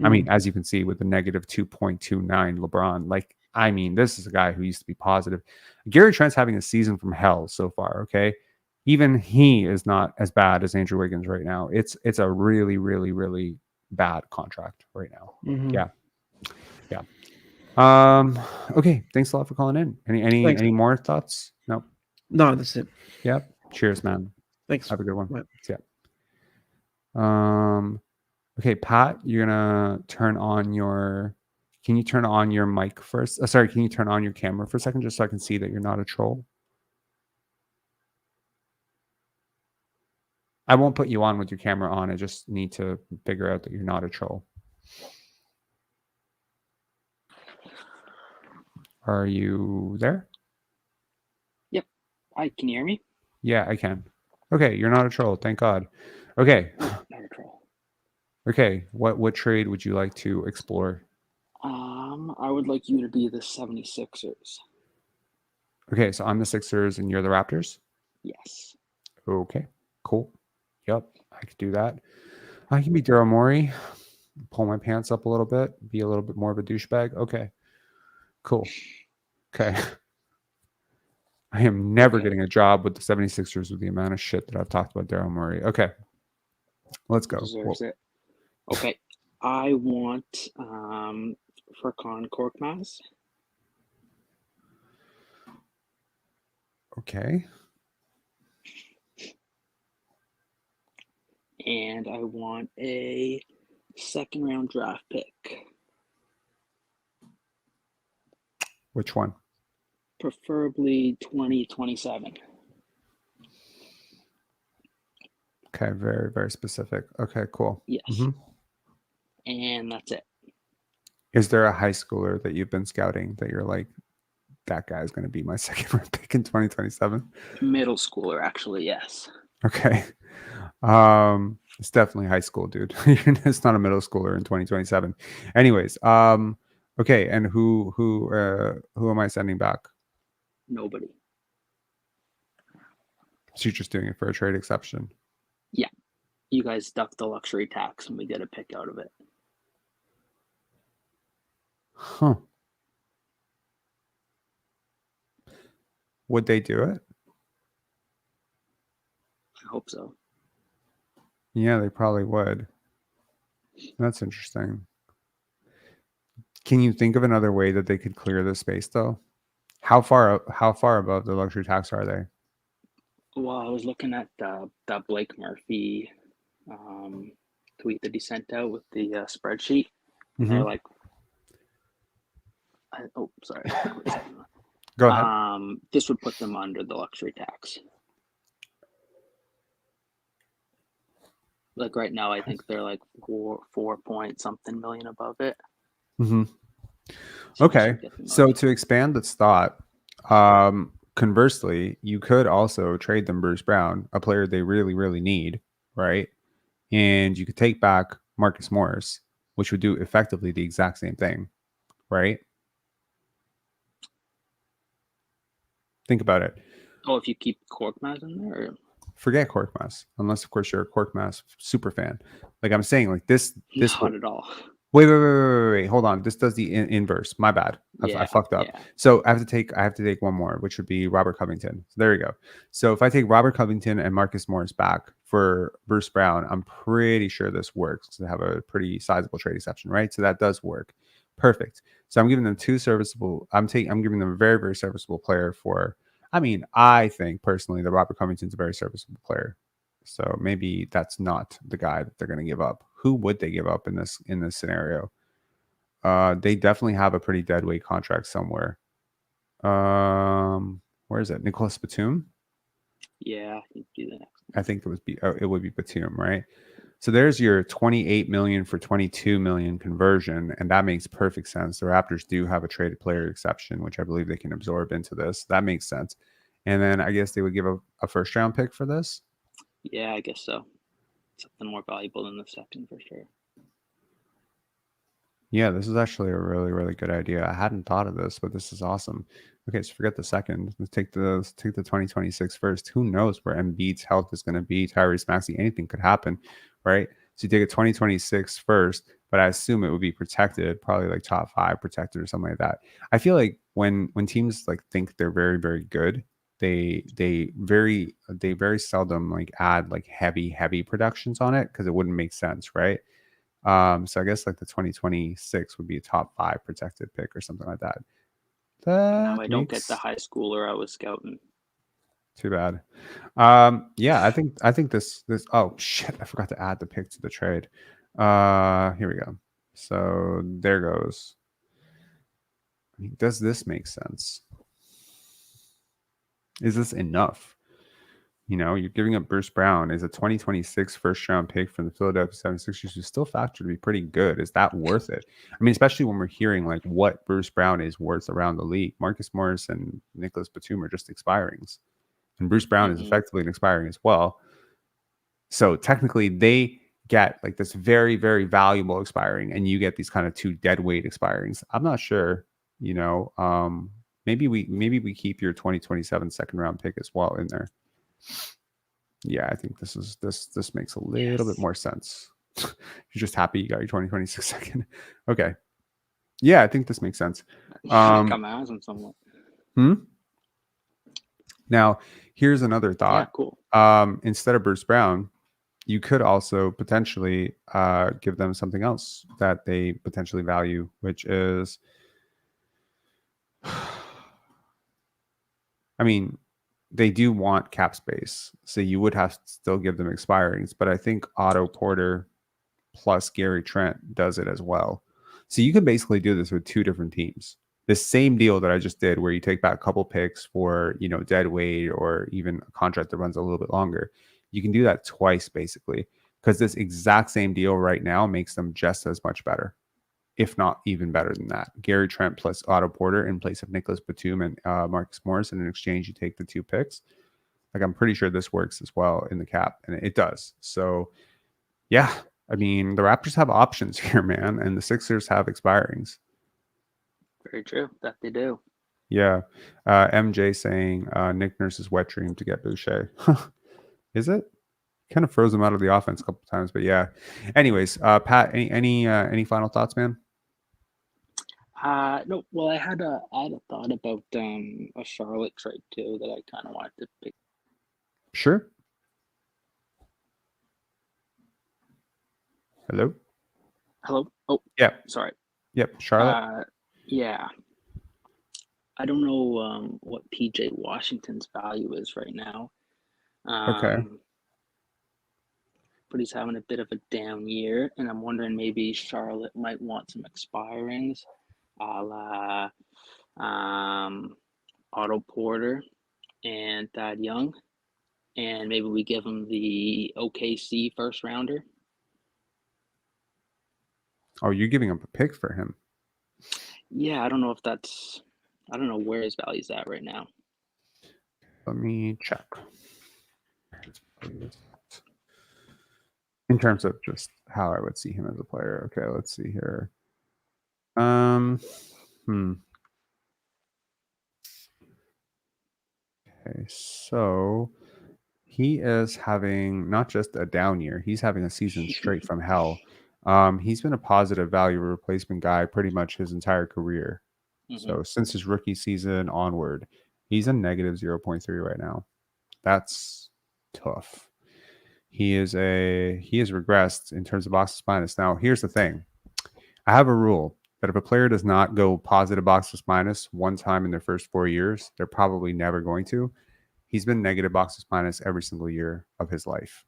I mean, as you can see with the negative 2.29 LeBron, like, I mean, this is a guy who used to be positive. Gary Trent's having a season from hell so far. Okay. Even he is not as bad as Andrew Wiggins right now. It's a really, really, really bad contract right now. Yeah. Okay. Thanks a lot for calling in. Any more thoughts? No. No, that's it. Yep. Cheers, man. Thanks. Have a good one. Bye. Yeah. Okay, Pat, you're gonna turn on your. Can you turn on your mic first? Sorry, can you turn on your camera for a second, just so I can see that you're not a troll? I won't put you on with your camera on. I just need to figure out that you're not a troll. Are you there? Yep. Hi, can you hear me? Yeah, I can. Okay, you're not a troll. Thank God. Okay. Not a troll. Okay. What trade would you like to explore? I would like you to be the 76ers. Okay, so I'm the Sixers and you're the Raptors? Yes. Okay, cool. Yep, I could do that. I can be Daryl Morey, pull my pants up a little bit, be a little bit more of a douchebag. Okay, cool. Okay. I am never getting a job with the 76ers with the amount of shit that I've talked about Daryl Morey. Okay, let's go. Deserves it. Okay. I want Furkan Korkmaz. Okay. And I want a second-round draft pick. Which one? Preferably 2027. Okay, very, very specific. Okay, cool. Yes. Mm-hmm. And that's it. Is there a high schooler that you've been scouting that you're like, that guy's going to be my second round pick in 2027? Middle schooler, actually, yes. Okay. It's definitely high school, dude. It's not a middle schooler in 2027. Anyways, okay, and who am I sending back? Nobody. So you're just doing it for a trade exception? Yeah. You guys ducked the luxury tax and we get a pick out of it. Huh. Would they do it? I hope so. Yeah, they probably would. That's interesting. Can you think of another way that they could clear this space, though? How far above the luxury tax are they? Well, I was looking at that Blake Murphy tweet that he sent out with the spreadsheet. And they're like, sorry. Go ahead. This would put them under the luxury tax. Like right now, I think they're like 4 point something million above it. Hmm. So this Okay. would get them So up. to expand this thought, conversely, you could also trade them Bruce Brown, a player they really, really need, right? And you could take back Marcus Morris, which would do effectively the exact same thing, right? Think about it. Oh, if you keep Korkmaz in there, or Forget Korkmaz, unless of course you're a Korkmaz super fan. Like I'm saying, like this not at all. wait. Hold on. This does the inverse. My bad. I Yeah, fucked up. yeah. So I have to take one more, which would be Robert Covington. So there you go. So if I take Robert Covington and Marcus Morris back for Bruce Brown, I'm pretty sure this works to have a pretty sizable trade exception, right? So that does work. Perfect. So I'm giving them two serviceable. I'm giving them a very, very serviceable player for. I mean, I think personally that Robert Covington's a very serviceable player. So maybe that's not the guy that they're going to give up. Who would they give up in this scenario? They definitely have a pretty dead weight contract somewhere. Where is it? Nicholas Batum? Yeah, he'd be the next. I think it would be Batum, right? So there's your 28 million for 22 million conversion, and that makes perfect sense. The Raptors do have a traded player exception, which I believe they can absorb into this. That makes sense. And then I guess they would give a first round pick for this. Yeah, I guess so. Something more valuable than the second for sure. Yeah, this is actually a really, really good idea. I hadn't thought of this, but this is awesome. Okay, so forget the second. Let's take the 2026 first. Who knows where Embiid's health is going to be? Tyrese Maxey, anything could happen, right? So you take a 2026 first, but I assume it would be protected, probably like top 5 protected or something like that. I feel like when teams like think they're very, very good, they very seldom like add like heavy productions on it because it wouldn't make sense, right? So I guess like the 2026 would be a top 5 protected pick or something like that. Now That I don't get the makes high schooler I was scouting. too bad. Yeah, I think this oh shit, I forgot to add the pick to the trade. Here we go. So there goes. I mean, does this make sense? Is this enough? You know, you're giving up Bruce Brown as a 2026 first round pick from the Philadelphia 76ers, who's still factored to be pretty good. Is that worth it? I mean, especially when we're hearing like what Bruce Brown is worth around the league. Marcus Morris and Nicholas Batum are just expirings, and Bruce Brown is effectively an expiring as well. So technically, they get like this very, very valuable expiring, and you get these kind of two dead weight expirings. I'm not sure. You know, maybe we keep your 2027 second round pick as well in there. Yeah, I think this makes a little bit more sense. You're just happy you got your 2026 second. Okay. Yeah, I think this makes sense. Come as and somewhat. Now, here's another thought. Yeah, cool. Instead of Bruce Brown, you could also potentially give them something else that they potentially value, which is, I mean, they do want cap space, so you would have to still give them expirings. But I think Otto Porter plus Gary Trent does it as well. So you can basically do this with two different teams. The same deal that I just did, where you take back a couple picks for, you know, dead weight or even a contract that runs a little bit longer. You can do that twice, basically, because this exact same deal right now makes them just as much better, if not even better than that. Gary Trent plus Otto Porter in place of Nicholas Batum and Marcus Morris. And in exchange, you take the 2 picks. Like, I'm pretty sure this works as well in the cap, and it does. So, yeah, I mean, the Raptors have options here, man, and the Sixers have expirings. Very true. That they do. Yeah. MJ saying Nick Nurse's wet dream to get Boucher. Is it? Kind of froze him out of the offense a couple times, but yeah. Anyways, Pat, any final thoughts, man? No. Well, I had a thought about a Charlotte trade too that I kind of wanted to pick. Sure. Hello. Hello. Oh, Yeah. sorry. Yep. Charlotte. Yeah. I don't know what PJ Washington's value is right now. Okay. But he's having a bit of a down year, and I'm wondering maybe Charlotte might want some expirings, a la Otto Porter and Thad Young, and maybe we give him the OKC first rounder. Oh, you're giving up a pick for him. Yeah, I don't know if that's. I don't know where his value's at right now. Let me check. In terms of just how I would see him as a player. Okay, let's see here. Okay, so he is having not just a down year, he's having a season straight from hell. He's been a positive value replacement guy pretty much his entire career. So since his rookie season onward, he's a negative 0.3 right now. That's tough. He has regressed in terms of box plus minus. Now, here's the thing. I have a rule that if a player does not go positive box plus minus one time in their first 4 years, they're probably never going to. He's been negative box plus minus every single year of his life.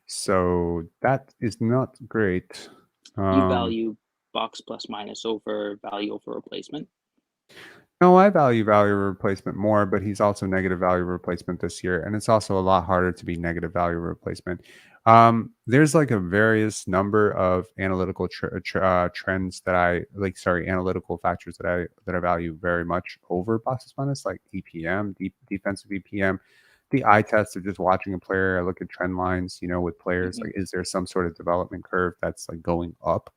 So that is not great. You value box plus minus over value over replacement? No, I value replacement more, but he's also negative value replacement this year, and it's also a lot harder to be negative value replacement. There's like a various number of analytical trends that I like. Sorry, analytical factors that I value very much over box plus minus, like EPM, defensive EPM, the eye test of just watching a player. I look at trend lines, with players. Like, is there some sort of development curve that's like going up?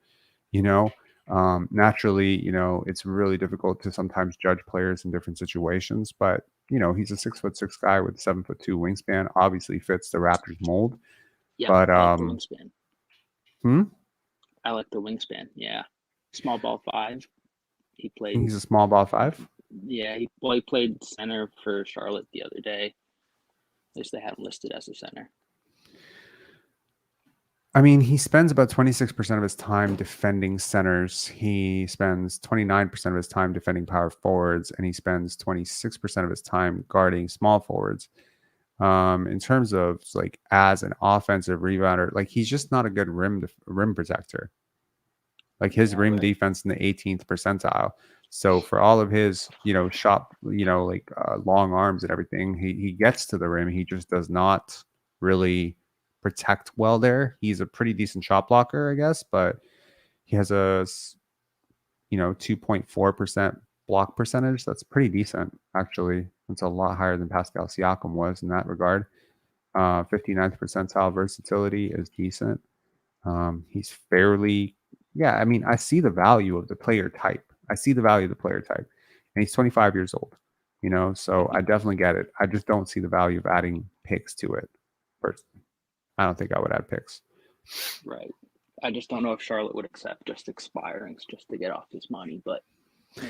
Naturally, it's really difficult to sometimes judge players in different situations, but he's a 6'6" guy with 7'2" wingspan, obviously fits the Raptors mold. Yeah, but I like the wingspan. I like the wingspan. Yeah, small ball 5. He played. He's a small ball 5. Yeah, he played center for Charlotte the other day. At least they have him listed as a center. I mean, he spends about 26% of his time defending centers. He spends 29% of his time defending power forwards, and he spends 26% of his time guarding small forwards. In terms of like as an offensive rebounder, like he's just not a good rim protector. Like his rim defense in the 18th percentile. So for all of his, shot, long arms and everything, he gets to the rim. He just does not really protect well there. He's a pretty decent shot blocker, I guess, but he has a 2.4% block percentage. That's pretty decent, actually. It's a lot higher than Pascal Siakam was in that regard. 59th percentile versatility is decent. He's fairly, I mean, I see the value of the player type. And he's 25 years old, so I definitely get it. I just don't see the value of adding picks to it personally. I don't think I would add picks. Right. I just don't know if Charlotte would accept just expirings just to get off his money. But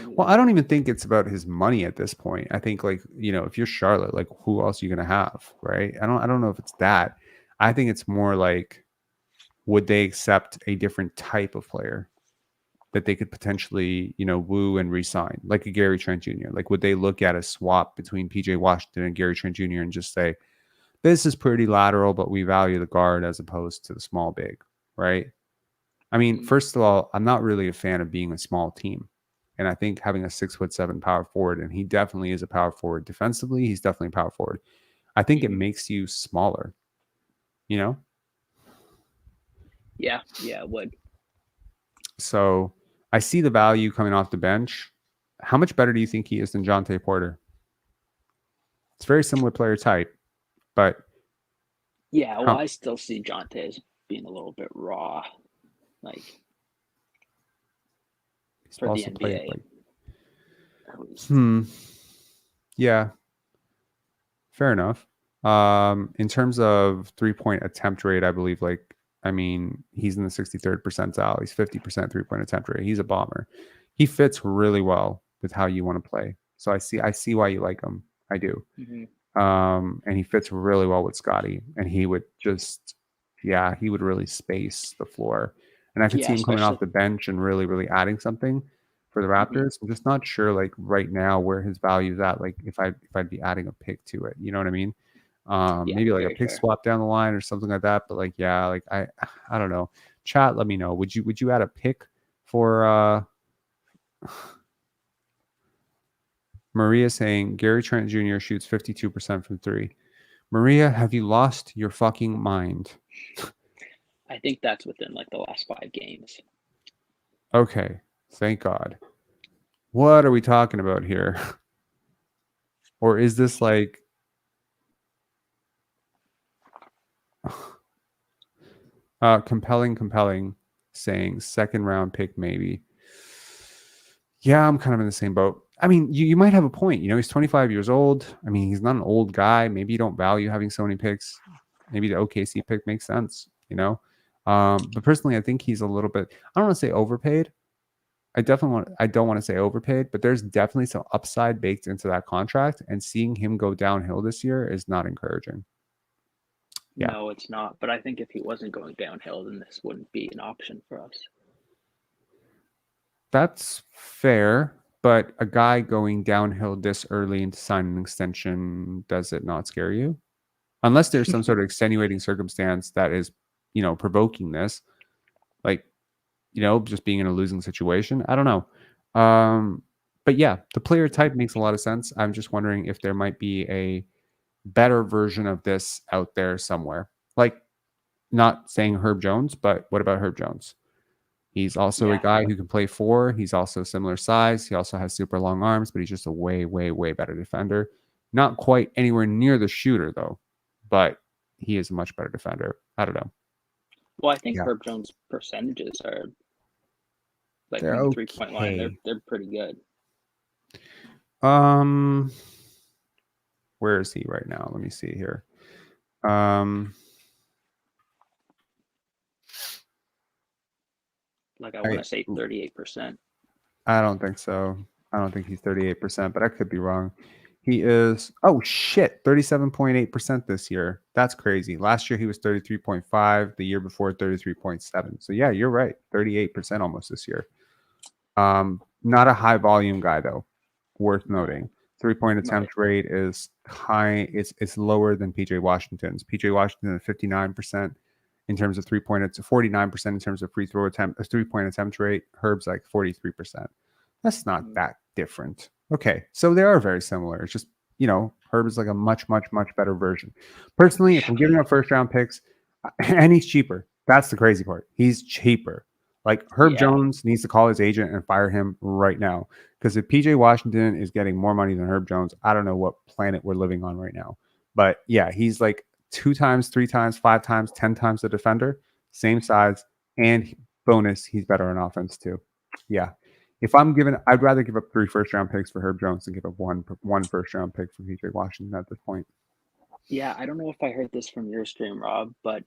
well, I don't even think it's about his money at this point. I think if you're Charlotte, like who else are you gonna have, right? I don't know if it's that. I think it's more like, would they accept a different type of player that they could potentially, woo and re-sign, like a Gary Trent Jr.? Like, would they look at a swap between PJ Washington and Gary Trent Jr. and just say, this is pretty lateral, but we value the guard as opposed to the small big, right? I mean, first of all, I'm not really a fan of being a small team. And I think having a 6'7" power forward, and he definitely is a power forward defensively, he's definitely a power forward. I think it makes you smaller, Yeah, it would. So I see the value coming off the bench. How much better do you think he is than Jonte Porter? It's very similar player type. But I still see Jonte as being a little bit raw, like for the NBA. Yeah, fair enough. In terms of 3-point attempt rate, I believe, he's in the 63rd percentile. He's 50% 3-point attempt rate. He's a bomber. He fits really well with how you want to play. So I see why you like him. I do. And he fits really well with Scotty, and he would he would really space the floor. And I could see him coming off the bench and really, really adding something for the Raptors. I'm just not sure, right now, where his value is at. Like, if I'd be adding a pick to it, you know what I mean? Maybe like a pick swap down the line or something like that. But I don't know. Chat, let me know. Would you add a pick for Maria saying Gary Trent Jr. shoots 52% from three. Maria, have you lost your fucking mind? I think that's within like the last 5 games. Okay, thank God. What are we talking about here? Or is this like compelling saying second round pick maybe? Yeah, I'm kind of in the same boat. I mean, you might have a point. You know, he's 25 years old. I mean, he's not an old guy. Maybe you don't value having so many picks. Maybe the OKC pick makes sense, you know? But personally, I think he's a little bit, I don't want to say overpaid. I don't want to say overpaid, but there's definitely some upside baked into that contract. And seeing him go downhill this year is not encouraging. Yeah. No, it's not. But I think if he wasn't going downhill, then this wouldn't be an option for us. That's fair, but a guy going downhill this early into signing an extension, does it not scare you? Unless there's some sort of extenuating circumstance that is, you know, provoking this, like, you know, just being in a losing situation. I don't know. But yeah, the player type makes a lot of sense. I'm just wondering if there might be a better version of this out there somewhere. Like, not saying Herb Jones, but what about Herb Jones? He's also a guy who can play 4. He's also similar size. He also has super long arms, but he's just a way, way, way better defender. Not quite anywhere near the shooter, though, but he is a much better defender. I don't know. Well, I think Herb Jones' percentages are like from the 3-point line. They're pretty good. Where is he right now? Let me see here. Like I want to say 38%. I don't think so. I don't think he's 38%, but I could be wrong. He is, 37.8% this year. That's crazy. Last year he was 33.5, the year before 33.7. So yeah, you're right. 38% almost this year. Not a high volume guy though. Worth noting. 3-point attempt rate is high. It's lower than PJ Washington's. PJ Washington at 59% in terms of 3-point. It's 49% in terms of free throw attempt. 3-point attempt rate. Herb's like 43%. That's not that different. Okay, so they are very similar. It's just, you know, Herb is like a much, much, much better version. Personally, if I'm giving up first round picks, and he's cheaper. That's the crazy part. He's cheaper. Like Herb Jones needs to call his agent and fire him right now. Because if PJ Washington is getting more money than Herb Jones, I don't know what planet we're living on right now. But yeah, he's like 2 times, 3 times, 5 times, 10 times the defender, same size, and bonus, he's better on offense too. Yeah. If I'm given, I'd rather give up 3 first-round picks for Herb Jones than give up one first-round pick for PJ Washington at this point. Yeah, I don't know if I heard this from your stream, Rob, but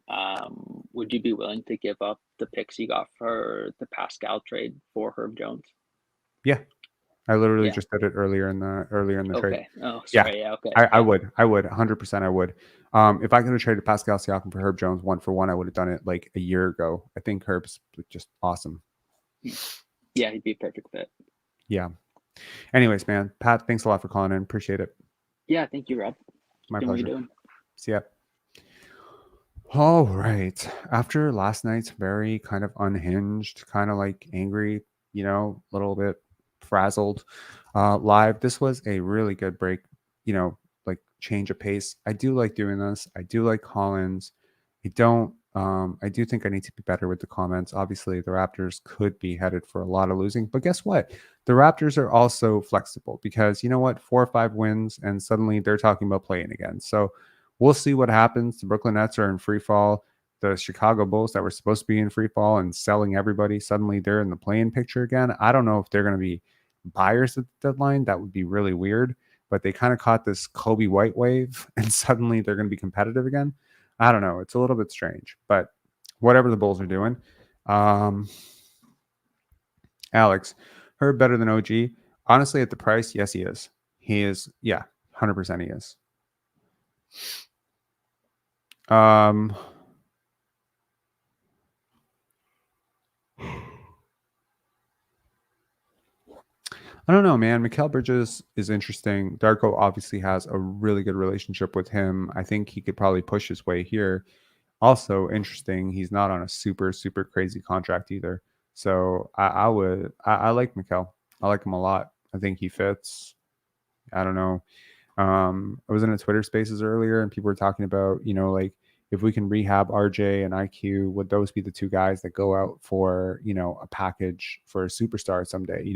would you be willing to give up the picks you got for the Pascal trade for Herb Jones? Yeah, I literally just did it earlier in the trade. Okay. Oh, sorry. Yeah. Okay. I would 100%. I would. If I could have traded Pascal Siakam for Herb Jones 1-for-1, I would have done it like a year ago. I think Herb's just awesome. Yeah, he'd be a perfect fit. Yeah. Anyways, man, Pat, thanks a lot for calling in. Appreciate it. Yeah, thank you, Rob. My pleasure. What are you doing? See ya. All right. After last night's very kind of unhinged, kind of like angry, you know, a little bit frazzled live, this was a really good break, you know, like change of pace. I do like doing this. I do like call-ins. I do think I need to be better with the comments. Obviously, the Raptors could be headed for a lot of losing, but guess what? The Raptors are also flexible because you know what? 4 or 5 wins, and suddenly they're talking about playing again. So we'll see what happens. The Brooklyn Nets are in free fall. The Chicago Bulls that were supposed to be in free fall and selling everybody, suddenly they're in the play-in picture again. I don't know if they're going to be buyers at the deadline. That would be really weird, but they kind of caught this Kobe White wave, and suddenly they're going to be competitive again. I don't know. It's a little bit strange, but whatever the Bulls are doing. Alex, Herb better than OG. Honestly, at the price, yes, he is. He is, 100% he is. I don't know, man. Mikal Bridges is interesting. Darko obviously has a really good relationship with him. I think he could probably push his way here. Also interesting, he's not on a super, super crazy contract either. So I like Mikal. I like him a lot. I think he fits. I don't know. I was in a Twitter Spaces earlier, and people were talking about, like if we can rehab RJ and IQ, would those be the two guys that go out for, a package for a superstar someday?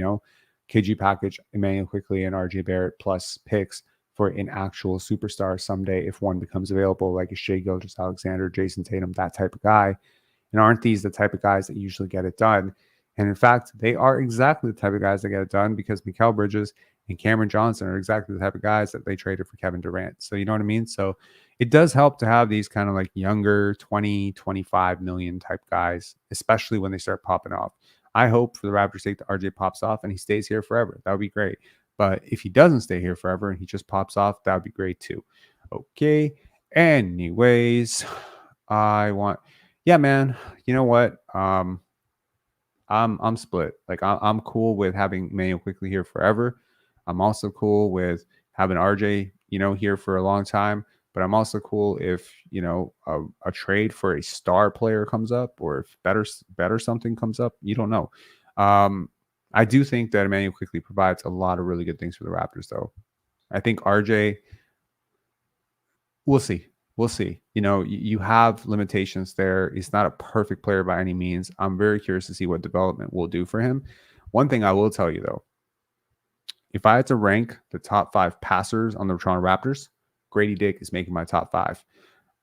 Could you package Emmanuel Quickly and RJ Barrett plus picks for an actual superstar someday if one becomes available, like a Shai Gilgeous-Alexander, Jason Tatum, that type of guy? And aren't these the type of guys that usually get it done? And in fact, they are exactly the type of guys that get it done, because Mikal Bridges and Cameron Johnson are exactly the type of guys that they traded for Kevin Durant. So you know what I mean? So it does help to have these kind of like younger 20, 25 million type guys, especially when they start popping off. I hope for the Raptors' sake that RJ pops off and he stays here forever. That would be great. But if he doesn't stay here forever and he just pops off, that would be great too. Okay. Anyways, yeah, man. You know what? I'm split. Like I'm cool with having Emmanuel Quickly here forever. I'm also cool with having RJ, here for a long time. But I'm also cool if, a trade for a star player comes up, or if better something comes up. You don't know. I do think that Emmanuel Quickly provides a lot of really good things for the Raptors, though. I think RJ, we'll see. We'll see. You have limitations there. He's not a perfect player by any means. I'm very curious to see what development will do for him. One thing I will tell you, though, if I had to rank the top 5 passers on the Toronto Raptors, Grady Dick is making my top 5.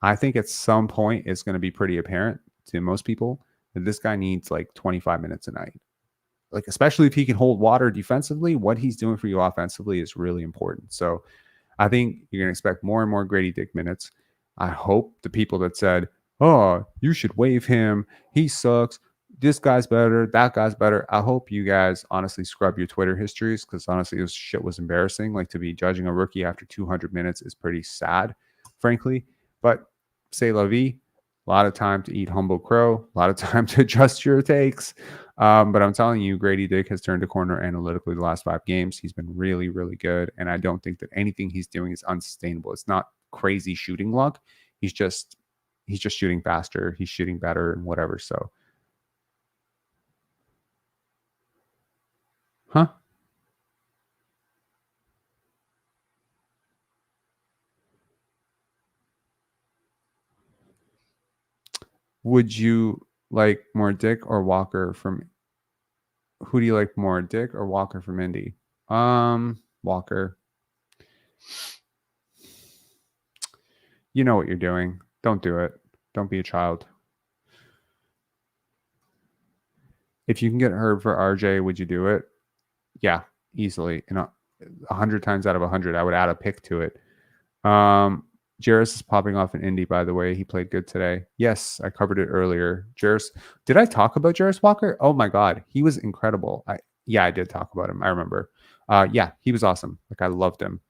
I think at some point it's going to be pretty apparent to most people that this guy needs like 25 minutes a night. Like, especially if he can hold water defensively, what he's doing for you offensively is really important. So I think you're going to expect more and more Grady Dick minutes. I hope the people that said, oh, you should waive him, he sucks, this guy's better, that guy's better, I hope you guys honestly scrub your Twitter histories, because honestly, this shit was embarrassing. Like, to be judging a rookie after 200 minutes is pretty sad, frankly. But say la vie, a lot of time to eat humble crow, a lot of time to adjust your takes. But I'm telling you, Grady Dick has turned a corner analytically the last 5 games. He's been really, really good. And I don't think that anything he's doing is unsustainable. It's not crazy shooting luck. He's just shooting faster. He's shooting better and whatever. So, would you like more Dick or Walker from? Who do you like more, Dick or Walker from Indy? Walker. You know what you're doing. Don't do it. Don't be a child. If you can get Herb for RJ, would you do it? Yeah, easily. 100 times out of 100, I would add a pick to it. Jarris is popping off in Indy, by the way. He played good today. Yes, I covered it earlier. Jarris, did I talk about Jarris Walker? Oh my God, he was incredible. I did talk about him. I remember. Yeah, he was awesome. Like, I loved him.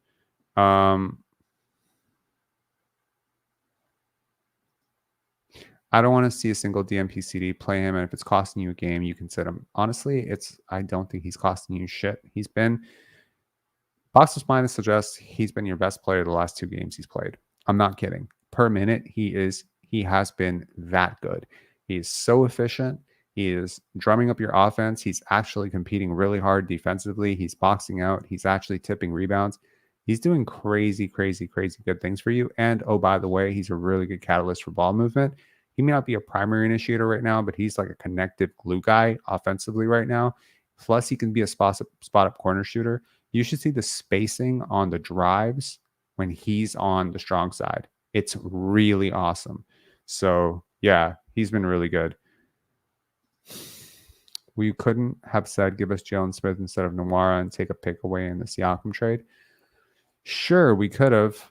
I don't want to see a single DMPCD. Play him, and if it's costing you a game, you can sit him. Honestly, I don't think he's costing you shit. He's been, Box Plus Minus suggests he's been your best player the last 2 games he's played. I'm not kidding. Per minute, he has been that good. He is so efficient. He is drumming up your offense. He's actually competing really hard defensively. He's boxing out. He's actually tipping rebounds. He's doing crazy, crazy, crazy good things for you. And, oh, by the way, he's a really good catalyst for ball movement. He may not be a primary initiator right now, but he's like a connective glue guy offensively right now. Plus, he can be a spot-up corner shooter. You should see the spacing on the drives when he's on the strong side. It's really awesome. So, yeah, he's been really good. We couldn't have said, give us Jalen Smith instead of Nwora and take a pick away in the Siakam trade. Sure, we could have.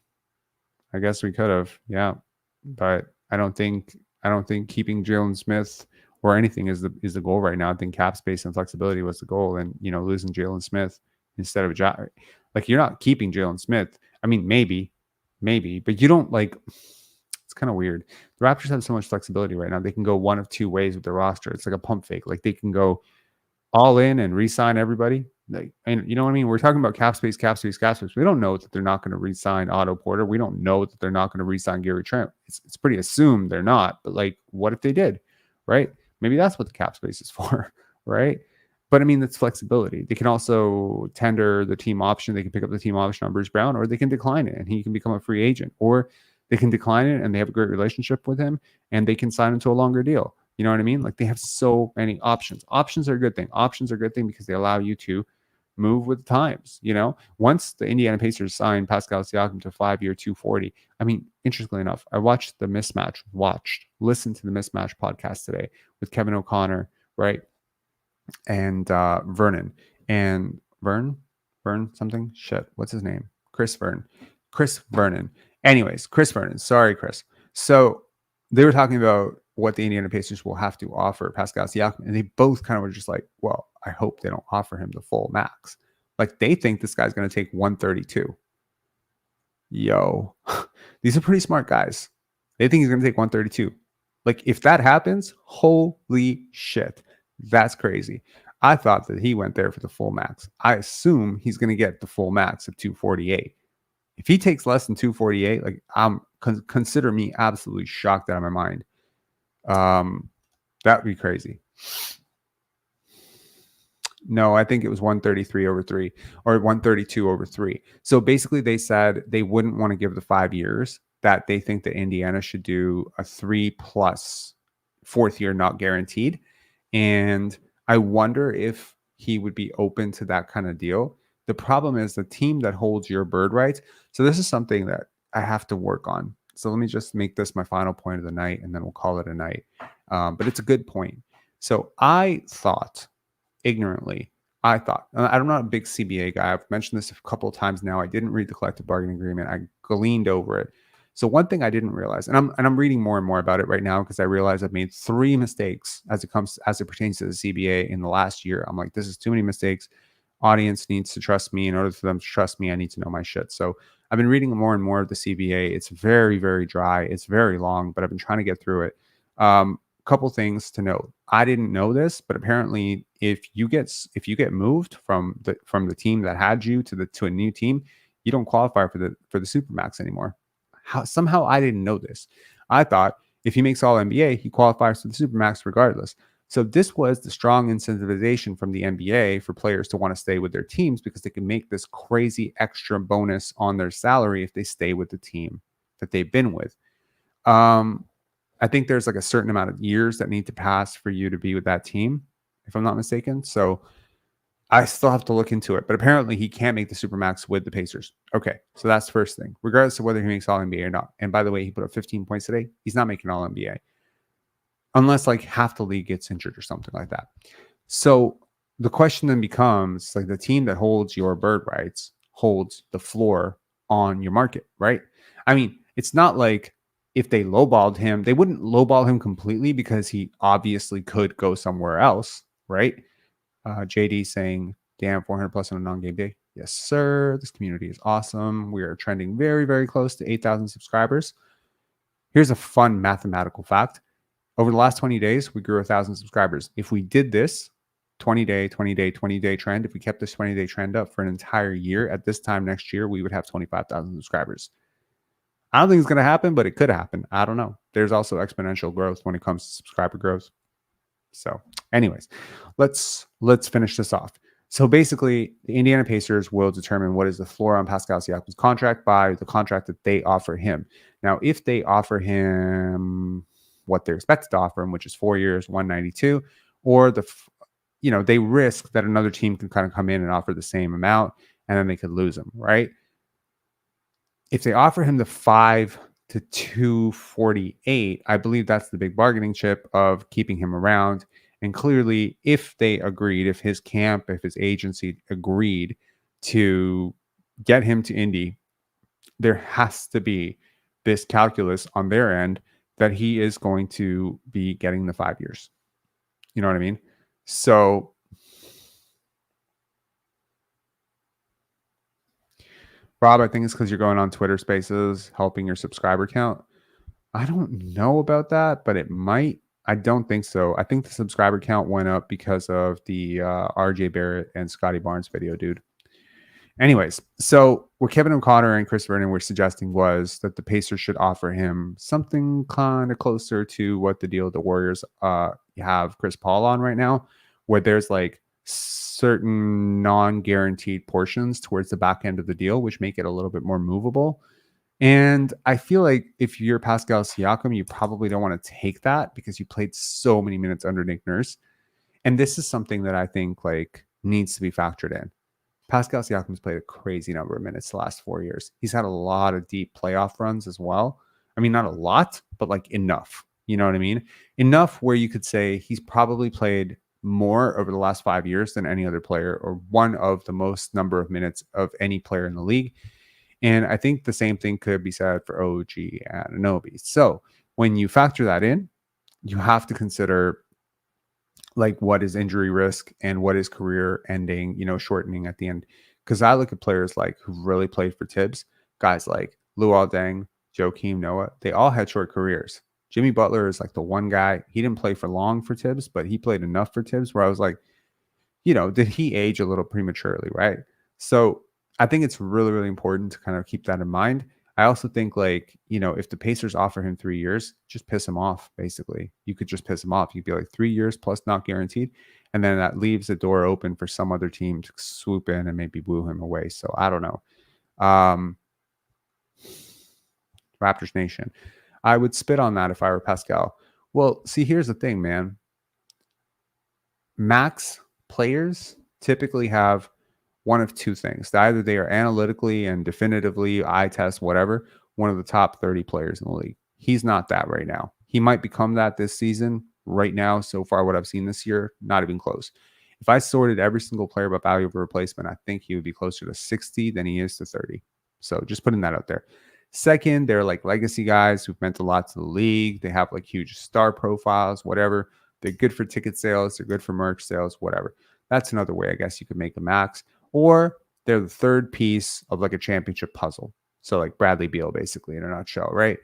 I guess we could have, yeah. But I don't think keeping Jalen Smith or anything is the goal right now. I think cap space and flexibility was the goal, and losing Jalen Smith instead of like, you're not keeping Jalen Smith. I mean, maybe, but you don't like. It's kind of weird. The Raptors have so much flexibility right now. They can go one of 2 ways with their roster. It's like a pump fake. Like, they can go all in and re-sign everybody. Like, and you know what I mean? We're talking about cap space. We don't know that they're not going to re-sign Otto Porter. We don't know that they're not going to re-sign Gary Trent. It's pretty assumed they're not. But like, what if they did? Right? Maybe that's what the cap space is for. Right? But I mean, that's flexibility. They can also tender the team option. They can pick up the team option on Bruce Brown, or they can decline it and he can become a free agent, or they can decline it and they have a great relationship with him and they can sign him to a longer deal. You know what I mean? Like, they have so many options. Options are a good thing. Options are a good thing because they allow you to move with the times. You know, once the Indiana Pacers signed Pascal Siakam to a 5-year, $240. I mean, interestingly enough, I listened to the Mismatch podcast today with Kevin O'Connor, right? And Vernon and Vern something. Shit, what's his name? Chris Vernon. Anyways, Chris Vernon. Sorry, Chris. So they were talking about what the Indiana Pacers will have to offer Pascal Siakam, and they both kind of were just like, well, I hope they don't offer him the full max. Like, they think this guy's going to take 132. Yo, these are pretty smart guys. They think he's going to take 132. Like, if that happens, holy shit. That's crazy. I thought that he went there for the full max. I assume he's going to get the full max of 248. If he takes less than 248, like, consider me absolutely shocked out of my mind. That would be crazy. No, I think it was 133 over 3 or 132 over 3. So basically they said they wouldn't want to give the 5 years, that they think that Indiana should do a 3+ fourth year not guaranteed. And I wonder if he would be open to that kind of deal. The problem is the team that holds your bird rights. So this is something that I have to work on. So let me just make this my final point of the night, and then we'll call it a night. But it's a good point. So I thought, ignorantly, I'm not a big CBA guy. I've mentioned this a couple of times now. I didn't read the collective bargaining agreement. I gleaned over it. So one thing I didn't realize, and I'm reading more and more about it right now because I realize I've made 3 mistakes as it pertains to the CBA in the last year. I'm like, this is too many mistakes. Audience needs to trust me. In order for them to trust me, I need to know my shit. So I've been reading more and more of the CBA. It's very, very dry. It's very long, but I've been trying to get through it. Couple things to note. I didn't know this, but apparently if you get moved from the team that had you to a new team, you don't qualify for the Supermax anymore. Somehow I didn't know this. I thought if he makes all NBA, he qualifies for the Supermax regardless. So this was the strong incentivization from the NBA for players to want to stay with their teams because they can make this crazy extra bonus on their salary if they stay with the team that they've been with. I think there's like a certain amount of years that need to pass for you to be with that team, if I'm not mistaken. So I still have to look into it, but apparently he can't make the Supermax with the Pacers. Okay, so that's the first thing, regardless of whether he makes All NBA or not. And by the way, he put up 15 points today. He's not making All NBA unless like half the league gets injured or something like that. So the question then becomes, like, the team that holds your bird rights holds the floor on your market, right? I mean, it's not like if they lowballed him, they wouldn't lowball him completely because he obviously could go somewhere else, right? JD saying, damn, 400 plus on a non-game day. Yes, sir. This community is awesome. We are trending very, very close to 8,000 subscribers. Here's a fun mathematical fact. Over the last 20 days, we grew 1,000 subscribers. If we did this 20-day trend, if we kept this 20-day trend up for an entire year, at this time next year, we would have 25,000 subscribers. I don't think it's going to happen, but it could happen. I don't know. There's also exponential growth when it comes to subscriber growth. So anyways, let's finish this off. So basically, the Indiana Pacers will determine what is the floor on Pascal Siakam's contract by the contract that they offer him. Now, if they offer him what they're expected to offer him, which is 4 years, 192, or they risk that another team can kind of come in and offer the same amount, and then they could lose him, right? If they offer him the 5 to 248, I believe that's the big bargaining chip of keeping him around. And clearly, if his camp, if his agency agreed to get him to Indy, there has to be this calculus on their end that he is going to be getting the 5 years. You know what I mean? So Rob, I think it's because you're going on Twitter Spaces, helping your subscriber count. I don't know about that, but it might. I don't think so. I think the subscriber count went up because of the RJ Barrett and Scotty Barnes video, dude. Anyways, so what Kevin O'Connor and Chris Vernon were suggesting was that the Pacers should offer him something kind of closer to what the deal the Warriors have Chris Paul on right now, where there's like certain non-guaranteed portions towards the back end of the deal, which make it a little bit more movable. And I feel like if you're Pascal Siakam, you probably don't want to take that because you played so many minutes under Nick Nurse. And this is something that I think like needs to be factored in. Pascal Siakam's played a crazy number of minutes the last 4 years. He's had a lot of deep playoff runs as well. I mean, not a lot, but like enough. You know what I mean? Enough where you could say he's probably played more over the last 5 years than any other player, or one of the most number of minutes of any player in the league. And I think the same thing could be said for OG and Anunoby. So when you factor that in, you have to consider like what is injury risk and what is career ending, shortening at the end. Because I look at players like who really played for Tibbs, guys like Luol Deng, Joakim Noah, they all had short careers. Jimmy Butler is like the one guy, he didn't play for long for Tibbs, but he played enough for Tibbs where I was like, did he age a little prematurely, right? So I think it's really, really important to kind of keep that in mind. I also think like, if the Pacers offer him 3 years, just piss him off, basically. You could just piss him off. You'd be like 3 years plus not guaranteed. And then that leaves the door open for some other team to swoop in and maybe woo him away. So I don't know. Raptors Nation. I would spit on that if I were Pascal. Well, see, here's the thing, man. Max players typically have one of two things. Either they are analytically and definitively, eye test, whatever, one of the top 30 players in the league. He's not that right now. He might become that this season. Right now, so far, what I've seen this year, not even close. If I sorted every single player by value of replacement, I think he would be closer to 60 than he is to 30. So just putting that out there. Second, they're like legacy guys who've meant a lot to the league. They have like huge star profiles, whatever. They're good for ticket sales. They're good for merch sales, whatever. That's another way, I guess, you could make a max. Or they're the third piece of like a championship puzzle. So like Bradley Beal, basically, in a nutshell, right?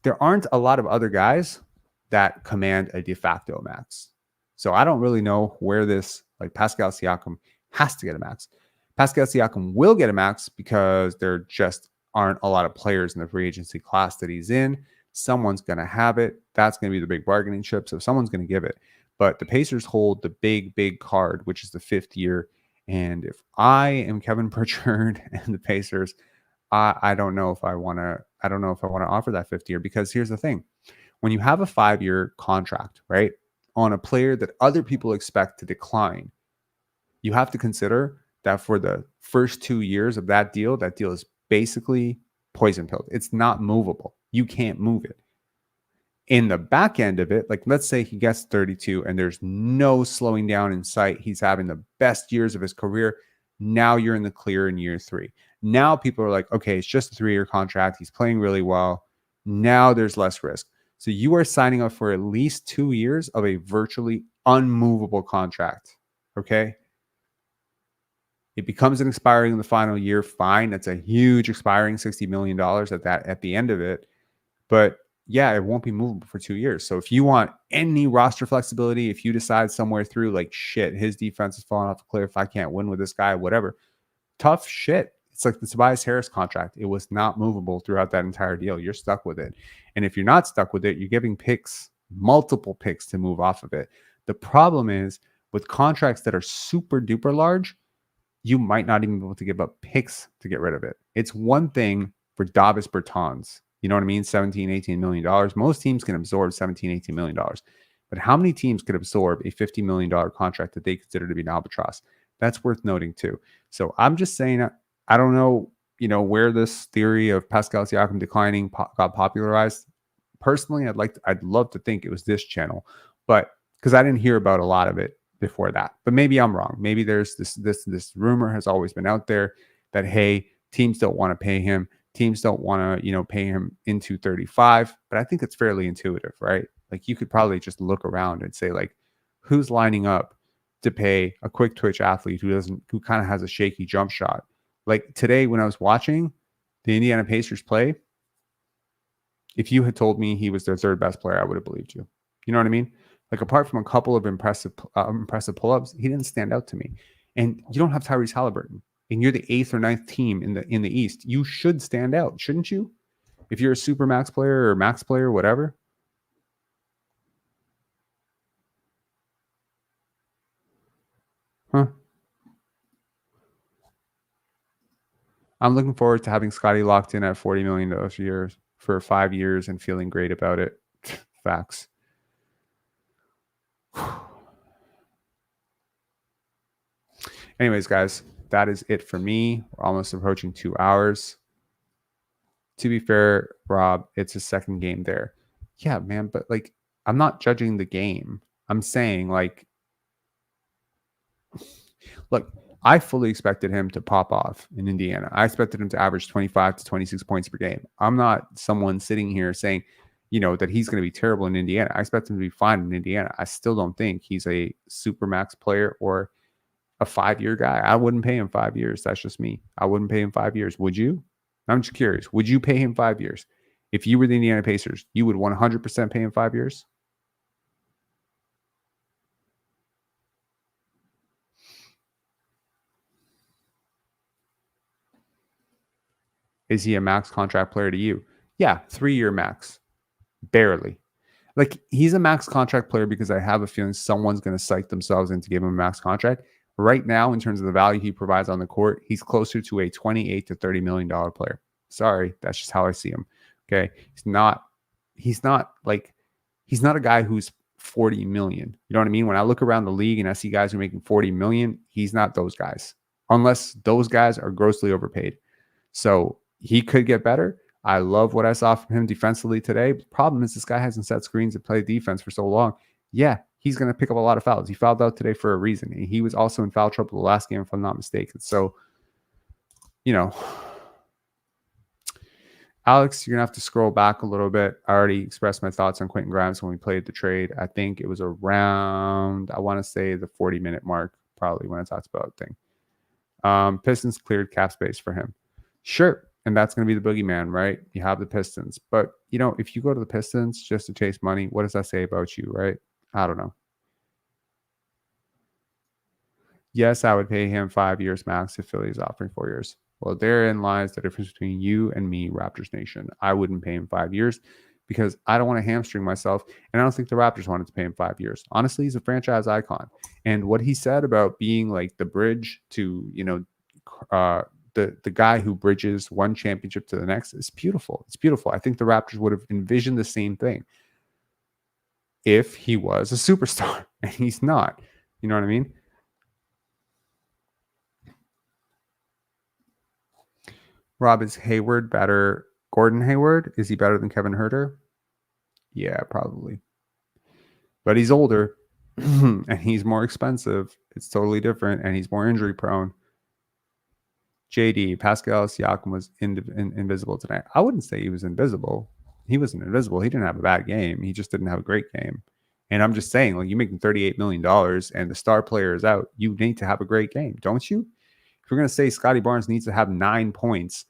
There aren't a lot of other guys that command a de facto max. So I don't really know where this, like Pascal Siakam has to get a max. Pascal Siakam will get a max because there just aren't a lot of players in the free agency class that he's in. Someone's going to have it. That's going to be the big bargaining chip. So someone's going to give it. But the Pacers hold the big card, which is the 5th year. And if I am Kevin Pritchard and the Pacers, I don't know if I want to. I don't know if I want to offer that 5th year, because here's the thing: when you have a 5-year contract, right, on a player that other people expect to decline, you have to consider that for the first 2 years of that deal is basically poison pilled. It's not movable. You can't move it. In the back end of it, like let's say he gets 32 and there's no slowing down in sight. He's having the best years of his career. Now you're in the clear in year 3. Now people are like, okay, it's just a 3-year contract. He's playing really well. Now there's less risk. So you are signing up for at least 2 years of a virtually unmovable contract. Okay. It becomes an expiring in the final year. Fine. That's a huge expiring, $60 million at the end of it. But yeah, it won't be movable for 2 years. So if you want any roster flexibility, if you decide somewhere through like, shit, his defense is falling off the cliff, I can't win with this guy, whatever, tough shit. It's like the Tobias Harris contract. It was not movable throughout that entire deal. You're stuck with it. And if you're not stuck with it, you're giving picks, multiple picks to move off of it. The problem is with contracts that are super duper large, you might not even be able to give up picks to get rid of it. It's one thing for Davis Bertans. You know what I mean? $17, $18 million. Most teams can absorb $17, $18 million. But how many teams could absorb a $50 million contract that they consider to be an albatross? That's worth noting too. So I'm just saying, I don't know, where this theory of Pascal Siakam declining got popularized. Personally, I'd love to think it was this channel, but because I didn't hear about a lot of it before that. But maybe I'm wrong. Maybe there's this rumor has always been out there that, hey, teams don't want to pay him. Teams don't want to, pay him into 35. But I think it's fairly intuitive, right? Like you could probably just look around and say, like, who's lining up to pay a quick twitch athlete who kind of has a shaky jump shot? Like today when I was watching the Indiana Pacers play, if you had told me he was their 3rd best player, I would have believed you. You know what I mean? Like apart from a couple of impressive pull-ups, he didn't stand out to me. And you don't have Tyrese Halliburton, and you're the 8th or 9th team in the East. You should stand out, shouldn't you? If you're a super max player or max player, whatever. Huh. I'm looking forward to having Scotty locked in at $40 million a year for 5 years and feeling great about it. Facts. Anyways, guys, that is it for me. We're almost approaching 2 hours. To be fair, Rob, it's a second game there. Yeah, man, but like, I'm not judging the game. I'm saying, like, look, I fully expected him to pop off in Indiana. I expected him to average 25 to 26 points per game. I'm not someone sitting here saying, that he's going to be terrible in Indiana. I expect him to be fine in Indiana. I still don't think he's a super max player or a 5-year guy. I wouldn't pay him 5 years. That's just me. I wouldn't pay him 5 years. Would you? I'm just curious. Would you pay him 5 years? If you were the Indiana Pacers, you would 100% pay him 5 years? Is he a max contract player to you? Yeah, 3-year max. Barely. Like, he's a max contract player because I have a feeling someone's going to psych themselves in to give him a max contract. Right now, in terms of the value he provides on the court, he's closer to a $28 to $30 million player. Sorry, that's just how I see him. Okay. He's not a guy who's 40 million. You know what I mean? When I look around the league and I see guys who are making 40 million, he's not those guys, unless those guys are grossly overpaid. So he could get better. I love what I saw from him defensively today. The problem is this guy hasn't set screens and played defense for so long. Yeah, he's going to pick up a lot of fouls. He fouled out today for a reason. He was also in foul trouble the last game, if I'm not mistaken. So, Alex, you're going to have to scroll back a little bit. I already expressed my thoughts on Quentin Grimes when we played the trade. I think it was around, I want to say the 40-minute mark, probably when I talked about the thing. Pistons cleared cap space for him. Sure. And that's going to be the boogeyman, right? You have the Pistons. But, if you go to the Pistons just to chase money, what does that say about you, right? I don't know. Yes, I would pay him 5 years max if Philly is offering 4 years. Well, therein lies the difference between you and me, Raptors Nation. I wouldn't pay him 5 years because I don't want to hamstring myself. And I don't think the Raptors wanted to pay him 5 years. Honestly, he's a franchise icon. And what he said about being like the bridge to, the guy who bridges one championship to the next is beautiful. It's beautiful. I think the Raptors would have envisioned the same thing if he was a superstar, and he's not. You know what I mean? Rob, is Hayward better? Gordon Hayward, is he better than Kevin Huerter? Yeah, probably. But he's older and he's more expensive. It's totally different, and he's more injury prone. JD, Pascal Siakam was invisible tonight. I wouldn't say he was invisible. He wasn't invisible. He didn't have a bad game. He just didn't have a great game. And I'm just saying, like, you're making $38 million and the star player is out. You need to have a great game, don't you? If we're going to say Scotty Barnes needs to have 9 points,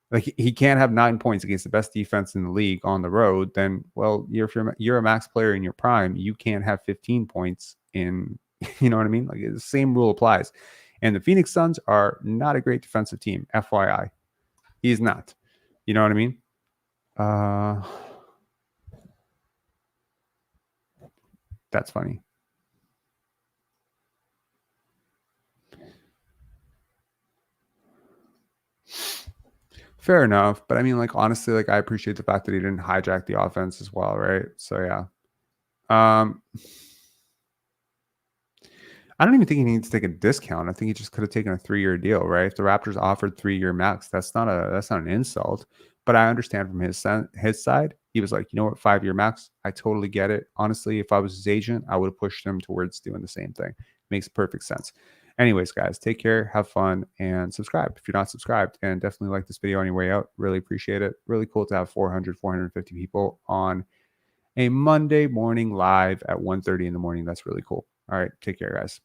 like he can't have 9 points against the best defense in the league on the road, then, well, if you're a max player in your prime, you can't have 15 points in, you know what I mean? Like, the same rule applies. And the Phoenix Suns are not a great defensive team, FYI. He's not. You know what I mean? That's funny. Fair enough. But I mean, like, honestly, like, I appreciate the fact that he didn't hijack the offense as well, right? So, yeah. I don't even think he needs to take a discount. I think he just could have taken a 3-year deal, right? If the Raptors offered 3-year max, that's not an insult. But I understand from his side, he was like, you know what, 5-year max, I totally get it. Honestly, if I was his agent, I would have pushed him towards doing the same thing. Makes perfect sense. Anyways, guys, take care, have fun, and subscribe if you're not subscribed. And definitely like this video on your way out. Really appreciate it. Really cool to have 450 people on a Monday morning live at 1:30 in the morning. That's really cool. All right, take care, guys.